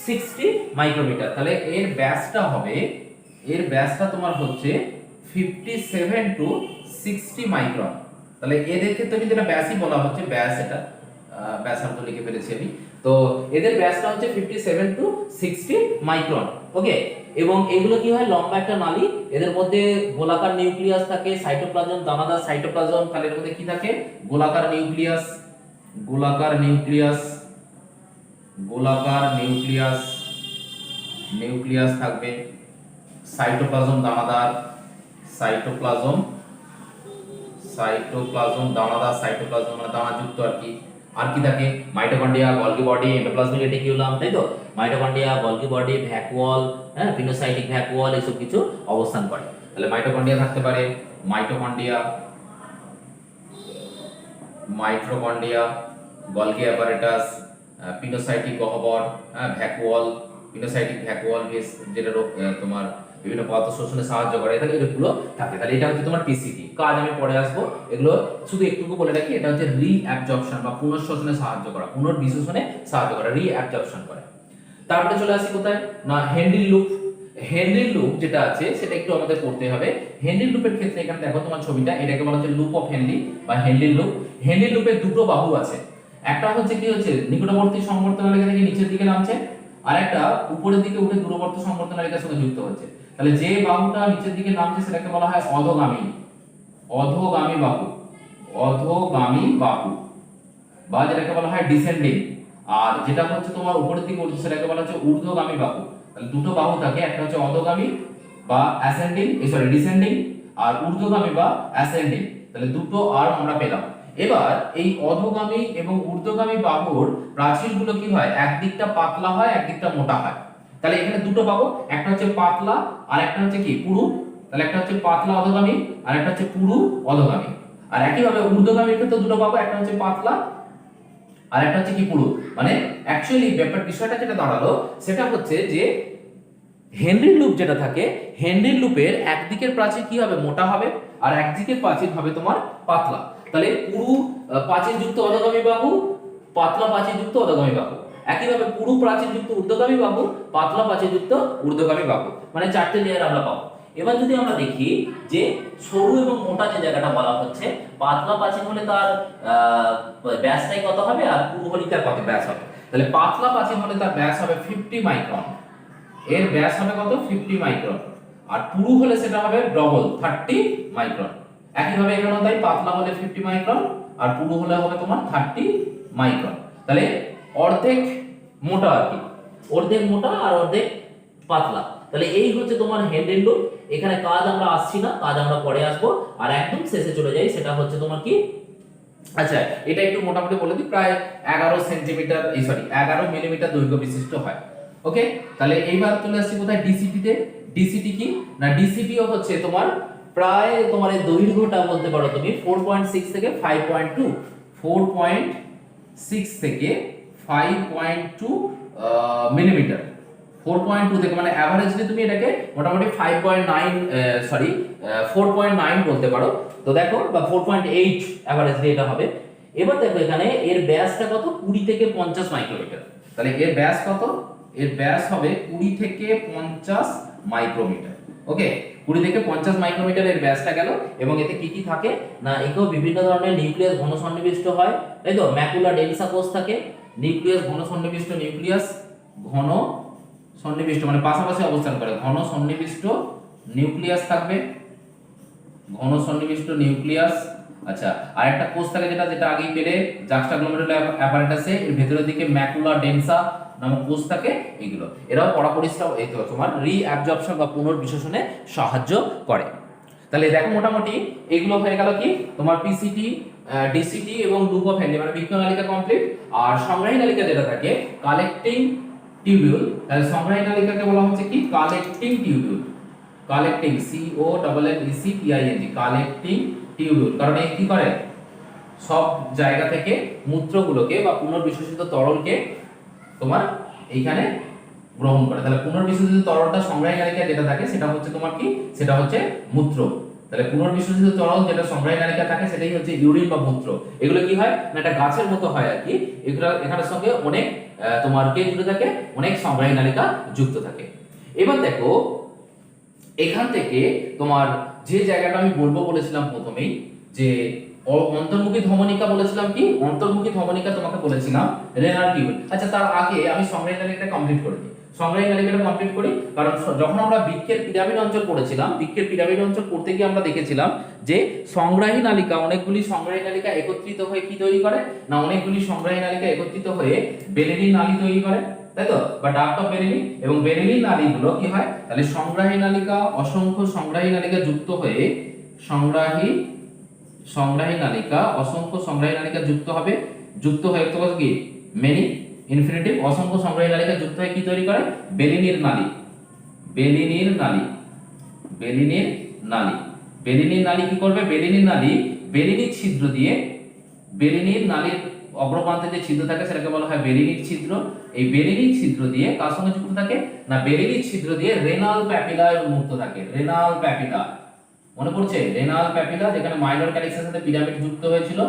60 মাইক্রোমিটার। তাহলে এর ব্যাসটা হবে, এর ব্যাসটা তোমার হচ্ছে 57 টু 60 মাইক্রন। তাহলে এদের ক্ষেত্রে কিন্তু এটা ব্যাসই বলা হচ্ছে, ব্যাস, এটা ব্যাসার্ধ লিখে ফেলেছি আমি। তো এদের ব্যাসটা হচ্ছে 57 টু 60 মাইক্রন। ওকে, এবং এগুলো কি হয় লম্বা একটা নালী, এদের মধ্যে গোলাকার নিউক্লিয়াস থাকে, সাইটোপ্লাজম, দানাদার সাইটোপ্লাজম, তাহলে এর মধ্যে কি থাকে গোলাকার নিউক্লিয়াস, গোলাকার নিউক্লিয়াস, গোলাকার নিউক্লিয়াস, নিউক্লিয়াস থাকবে, সাইটোপ্লাজম দানাদার, সাইটোপ্লাজম, সাইটোপ্লাজম দানাদার, সাইটোপ্লাজম মানে দানাযুক্ত আর কি। আর কি থাকে mitochondria, Golgi body, endoplasmic reticulum, তাই তো? মাইটোকন্ড্রিয়া, গলগি বডি, ভ্যাকুয়াল, হ্যাঁ পিনোসাইটিক ভ্যাকুয়াল, এসব কিছু অবস্থান করে। তাহলে মাইটোকন্ড্রিয়া থাকতে পারে, মাইটোকন্ড্রিয়া, মাইট্রোকন্ড্রিয়া, গলগি অ্যাপারেটাস, পিনোসাইটিক গহ্বর, ভ্যাকুয়াল, পিনোসাইটিক ভ্যাকুয়াল যেটা তোমার বিভিন্ন পদার্থ শোষণে সাহায্য করে, তাহলে এগুলো থাকে। তাহলে এটা হচ্ছে তোমার পিসিটি। কাজ আমি পরে আসবো, এগুলো শুধু একটুকু বলে রাখি, এটা হচ্ছে রিঅ্যাবজর্পশন বা পুনঃশোষণে সাহায্য করা, পুনর্বিশোষণে সাহায্য করা, রিঅ্যাবজর্পশন করে। তারপরে চলে আসি কোথায় না হেনরির লুপ। হেনরির লুপ যেটা আছে সেটা একটু আমাদের পড়তে হবে। হেনরির লুপের ক্ষেত্রে এখানে দেখো তোমার ছবিটা, এটাকে বলা হচ্ছে লুপ অফ হেনরি বা হেনরির লুপ। হেনরির লুপের দুটো বাহু আছে, একটা হচ্ছে কি হচ্ছে নিকটবর্তী সংবর্ধনালিকা থেকে নিচের দিকে নামছে, আর একটা উপরের দিকে উঠে দূরবর্তী সংবর্ধনালিকার সঙ্গে যুক্ত হচ্ছে। তাহলে যে বাহুটা নিচের দিকে নামছে সেটাকে বলা হয় অধোগামী, অধোগামী বাহু, অধোগামী বাহু, বা যেটাকে বলা হয় ডিসেন্ডিং। আর যেটা হচ্ছে তোমার উপরের দিকে উঠছে সেটাকে বলা হচ্ছে ঊর্ধ্বগামী বাহু। তাহলে দুটো বাহু থাকে, একটা হচ্ছে অধোগামী বা অ্যাসেন্ডিং, সরি ডিসেন্ডিং, আর ঊর্ধ্বগামী বা অ্যাসেন্ডিং। তাহলে দুটো আর্ম আমরা পেলাম। এবার এই অধোগামী এবং ঊর্ধ্বগামী বাহুর প্রাচীরগুলো কি হয়, একদিকটা পাতলা হয় একদিকটা মোটা হয়। তাহলে এখানে দুটো পাবো, একটা হচ্ছে পাতলা আর একটা হচ্ছে কি পুরু। তাহলে একটা হচ্ছে পাতলা অধোগামী আর একটা হচ্ছে পুরু অধোগামী। আর একইভাবে ঊর্ধ্বগামীর ক্ষেত্রে দুটো পাবো, একটা হচ্ছে পাতলা আর একটা হচ্ছে কি পুরু। মানে অ্যাকচুয়ালি বিষয়টা যেটা দাঁড়ালো সেটা হচ্ছে যে হেনরির লুপ যেটা থাকে, হেনরির লুপের একদিকের প্রাচীর কি হবে, মোটা হবে, আর একদিকের প্রাচীর হবে তোমার পাতলা। তাহলে পুরু প্রাচীরযুক্ত অধোগামী বাহু, পাতলা প্রাচীরযুক্ত অধোগামী বাহু। একইভাবে পুরু প্রাচীরযুক্ত ঊর্ধ্বগামী বাহু, পাতলা প্রাচীরযুক্ত ঊর্ধ্বগামী বাহু, মানে চারটে লেয়ার আমরা পাবো। এবার যদি আমরা দেখি যে সরু এবং মোটা যে জায়গাটা বলা হচ্ছে, পাতলা প্রাচীর হলে তার ব্যাসটাই কত হবে আর পুরু হলে তার কত ব্যাস হবে। তাহলে পাতলা প্রাচীর হলে তার ব্যাস হবে 50 মাইক্রন, এর ব্যাস হবে কত 50 মাইক্রন, আর পুরু হলে সেটা হবে ডবল 30 মাইক্রন। একইভাবে এখানেও তাই, পাতলা হলে 50 মাইক্রন আর পুরু হলে হবে তোমার 30 মাইক্রন। তাহলে অর্ধেক মোটা আর কি, অর্ধেক মোটা আর অর্ধেক পাতলা। তাহলে এই হচ্ছে তোমার হেনরির লুপ। এখানে কাজ আমরা আসছি না, কাজ আমরা পরে আসবো। আর একদম শেষে চলে যাই, সেটা হচ্ছে তোমার কি, আচ্ছা এটা একটু মোটামুটি বলে দিই, প্রায় 11 সেন্টিমিটার, এই সরি 11 মিলিমিটার দৈর্ঘ্য বিশিষ্ট হয়। ওকে, তাহলে এইবার চলে আসছি কোথায়, ডিসিপি তে। ডিসিপি কি না, ডিসিপিও হচ্ছে তোমার প্রায় তোমার এই দৈর্ঘ্যটা বলতে পারো তুমি 4.6 থেকে 5.2, 4.6 থেকে 5.2 মিলিমিটার। 4.2 থেকে মানে অ্যাভারেজলি তুমি এটাকে মোটামুটি 5.9 সরি 4.9 বলতে পারো। তো দেখো বা 4.8 অ্যাভারেজলি এটা হবে। এবার দেখো এখানে এর ব্যাসটা কত, 20 থেকে 50 মাইক্রোমিটার। তাহলে এর ব্যাস কত, এর ব্যাস হবে 20 থেকে 50 মাইক্রোমিটার। ওকে, 20 থেকে 50 মাইক্রোমিটার এর ব্যাসটা গেল। এবং এতে কি কি থাকে না, একেও বিভিন্ন ধরনের নিউক্লিয়াস ঘন সন্নিবিষ্ট হয়, তাই তো। ম্যাকুলা ডেন্সা কোষ থাকে, নিউক্লিয়াস ঘন সন্নিবিষ্ট, নিউক্লিয়াস ঘন সন্নিবিষ্ট মানে পাশাপাশি অবস্থান করে, ঘন সন্নিবিষ্ট নিউক্লিয়াস থাকবে, ঘন সন্নিবিষ্ট নিউক্লিয়াস। আচ্ছা, আরেকটা কোষ থাকে যেটা যেটা আগেই পেলে জাক্সটাগ্লোমেরুলার অ্যাপারেটাসে, এর ভেতরের দিকে ম্যাকুলা ডেন্সা নামক কোষ থাকে। এগুলো এরাও পরাপরিশ্রম, এই তো তোমার রিঅ্যাবজর্পশন বা পুনর্বিশেষণে সাহায্য করে। তাহলে দেখো মোটামুটি এগুলো হয়ে গেল কি তোমার পিসিটি, ডিসিটি এবং লুপ অফ হেনরি মানে বৃক্ক নালিকা কমপ্লিট। আর সংগ্রাহী নালিকা যেটা থাকে কালেক্টিং টিউবিউল, তাহলে সংগ্রাহী নালিকাকে বলা হচ্ছে কি collecting tubule, collecting COLLECTING collecting tubule. কারণ এই কি করে, সব জায়গা থেকে মূত্রগুলোকে বা পুনর্বিশেষিত তরলকে তোমার এইখানে গ্রহণ করে। তাহলে পুনর্বিশেষিত তরলটা সংগ্রাহী নালিকা যেটা থাকে সেটা হচ্ছে তোমার কি, সেটা হচ্ছে মূত্র। তাহলে পুনর্বিশেষিত তরল যেটা সংগ্রাহী নালিকা থাকে সেটাই হচ্ছে ইউরিন বা মূত্র। এগুলো কি হয় না, একটা গাছের মতো হয় আর কি। এগুলো এখানের সঙ্গে অনেক তোমার কে জুড়ে থাকে, অনেক সংগ্রাহী নালিকা যুক্ত থাকে। এবার দেখো এখান থেকে তোমার যে জায়গাটা আমি বলবো বলেছিলাম প্রথমেই, যে অন্তর্মুখী ধমনিকা বলেছিলাম কি, অন্তর্মুখী ধমনিকা তোমাকে বলেছিলাম রেনাল টিউব। আচ্ছা তার আগে আমি সংগ্রাহী নালিকাটা কমপ্লিট করে দিই, সংগ্রাহী নালিকাটা কমপ্লিট করি। কারণ যখন আমরা বৃক্কের পিরামিড অঞ্চল পড়েছিলাম, বৃক্কের পিরামিড অঞ্চল পড়তে গিয়ে আমরা দেখেছিলাম যে সংগ্রাহী নালিকা, অনেকগুলি সংগ্রাহী নালিকা একত্রিত হয়ে কি তৈরি করে না, অনেকগুলি সংগ্রাহী নালিকা একত্রিত হয়ে বেলেনি নালী তৈরি করে, তাই তো, বা ডাক্ট অফ বেরেলি। এবং বেরেলি নালীগুলো কি হয়, তাহলে সংগ্রাহী নালিকা, অসংখ্য সংগ্রাহী নালিকা যুক্ত হয়ে, সংগ্রাহী নালিকা, অসংখ্য সংগ্রাহী নালিকা যুক্ত হবে, যুক্ত হয়ে তো কি মেনি ইনফিনিটিভ, অসংখ্য সংগ্রাহী নালিকা যুক্ত হয়ে কি তৈরি করে, বেলিনির নালী, বেলিনির নালী, বেলিনির নালী। বেলিনির নালী কি করবে, বেলিনির নালী বেলিনির ছিদ্র দিয়ে, বেলিনির নালীর অগ্রপ্রান্তে যে ছিদ্র থাকে সেটাকে বলা হয় বেলিনির ছিদ্র। এই বেলিনির ছিদ্র দিয়ে কার সঙ্গে যুক্ত থাকে না, বেলিনির ছিদ্র দিয়ে রেনাল প্যাপিলায় উন্মুক্ত থাকে, রেনাল প্যাপিলা। মনে পড়ছে রেনাল প্যাপিলা, যেখানে মাইনর ক্যালিক্সের সাথে পিরামিড যুক্ত হয়েছিল,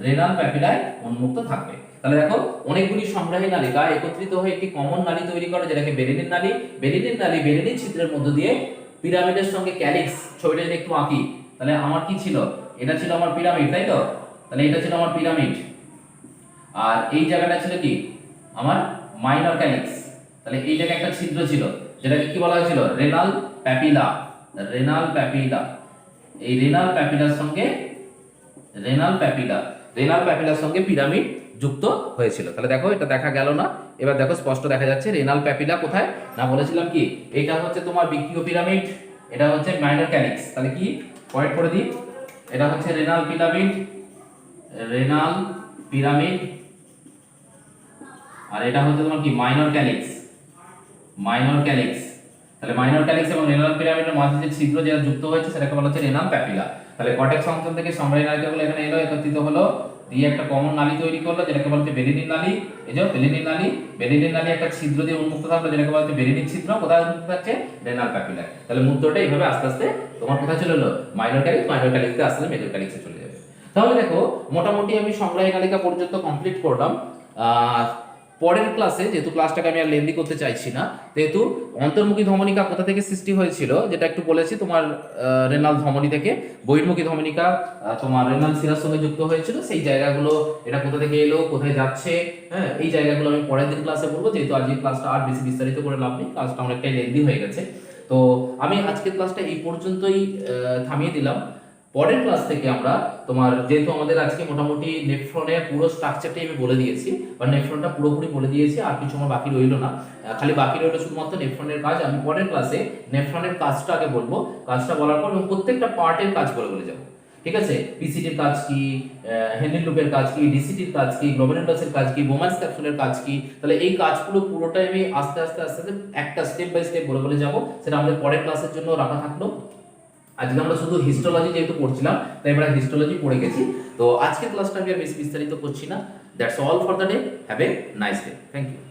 রেনাল প্যাপিলায় উন্মুক্ত থাকবে। তাহলে দেখো অনেকগুলি সংগ্রাহী নালিকা একত্রিত হয়ে একটি কমন নালী তৈরি করে যেটাকে বেরেনিন নালী। বেরেনিন নালী বেরেনিন ছিদ্রের মধ্য দিয়ে পিরামিডের সঙ্গে ক্যালিক্স, ছবিটা যদি একটু আঁকি তাহলে আমার কি ছিল, এটা ছিল আমার পিরামিড, তাই তো? তাহলে এটা ছিল আমার পিরামিড, আর এই জায়গাটা ছিল কি আমার মাইনর ক্যালিক্স। তাহলে এই জায়গায় একটা ছিদ্র ছিল যেটাকে কি বলা হয়েছিল, রেনাল প্যাপিলা। রেনাল প্যাপিলা, এই রেনাল প্যাপিলার সঙ্গে রেনাল প্যাপিলার সঙ্গে পিরামিড যুক্ত হয়েছিল। তাহলে দেখো এটা দেখা গেল না, এবার দেখো স্পষ্ট দেখা যাচ্ছে রেনাল প্যাপিলা কোথায় না, বলেছিলাম কি এটা হচ্ছে তোমার বৃক্ষীয় পিরামিড, এটা হচ্ছে মাইনর ক্যালিক্স। তাহলে কি পয়েন্ট করে দিই, এটা হচ্ছে রেনাল পিরামিড, আর এটা হচ্ছে তোমার কি মাইনর ক্যালিক্স। তাহলে মাইনর ক্যালিক্স এবং রেনাল পিরামিডের মাঝে যে ছিদ্র যেটা যুক্ত হয়েছে সেটাকে বলা হচ্ছে রেনাল প্যাপিলা। তাহলে কর্টেক্স অঞ্চল থেকে সংগ্রাহী নালিকাগুলো এখানে এলো, একত্রিত হলো, দিয়ে একটা কমন নালী তৈরি করলো যেটাকে বলা হচ্ছে বেরেনিন নালী। এই যে বেরেনিন নালী একটা ছিদ্র দিয়ে উন্মুক্ত থাকলো যেটাকে বলা হচ্ছে বেরেনিন ছিদ্র। কোথায় উন্মুক্ত থাকছে, রেনাল প্যাপিলা। তাহলে মুদ্রাটা এইভাবে আস্তে আস্তে তোমার কোথায় চলে এলো, মাইনর ক্যালিক্স থেকে আস্তে আস্তে মেজর ক্যালিক্সে চলে যাবে। তাহলে দেখো মোটামুটি আমি সংগ্রাহী নালিকা পর্যন্ত কমপ্লিট করলাম। পরের ক্লাসে, যেহেতু ক্লাসটাকে আমি আর লেন্দি করতে চাইছি না, যেহেতু অন্তর্মুখী ধমনিকা কোথা থেকে সৃষ্টি হয়েছিল যেটা একটু বলেছি, তোমার রেনাল ধমনী থেকে। বহির্মুখী ধমনিকা তোমার রেনাল শিরার সঙ্গে যুক্ত হয়েছিল, সেই জায়গাগুলো এটা কোথা থেকে এলো, কোথায় যাচ্ছে, হ্যাঁ এই জায়গাগুলো আমি পরের দিন ক্লাসে বলবো, যেহেতু আজকের ক্লাসটা আর বেশি বিস্তারিত করে লাভ নেই, ক্লাসটা অনেকটাই লেন্দি হয়ে গেছে। তো আমি আজকের ক্লাসটা এই পর্যন্তই থামিয়ে দিলাম। পরের ক্লাস থেকে আমরা তোমার, যেহেতু আমাদের আজকে মোটামুটি নেফ্রনের পুরো স্ট্রাকচারটাই আমি বলে দিয়েছি, বা নেফ্রনটা পুরোপুরি বলে দিয়েছি, আর কিছু আমার বাকি রইলো না, খালি বাকি রইলো শুধুমাত্র নেফ্রনের কাজ। আমি পরের ক্লাসে নেফ্রনের কাজটা আগে বলবো, কাজটা বলার পর এবং প্রত্যেকটা পার্টের কাজ বলে যাবো, ঠিক আছে? পিসিটির কাজ কি, হেনরি লুপের কাজ কি, ডিসিটির কাজ কি, গ্লোমেরুলাসের কাজ কি, বোমান্স ক্যাপসুলের কাজ কি। তাহলে এই কাজগুলো পুরোটাই আমি আস্তে আস্তে একটা স্টেপ বাই স্টেপ বলে যাবো, সেটা আমাদের পরের ক্লাসের জন্য রাখা থাকলো। আজকে আমরা শুধু হিস্টোলজি যেহেতু পড়ছিলাম তাই আমরা হিস্টোলজি পড়ে গেছি। তো আজকের ক্লাসটা আমি আর বেশি বিস্তারিত করছি না। That's all for the day. Have a nice day. Thank you.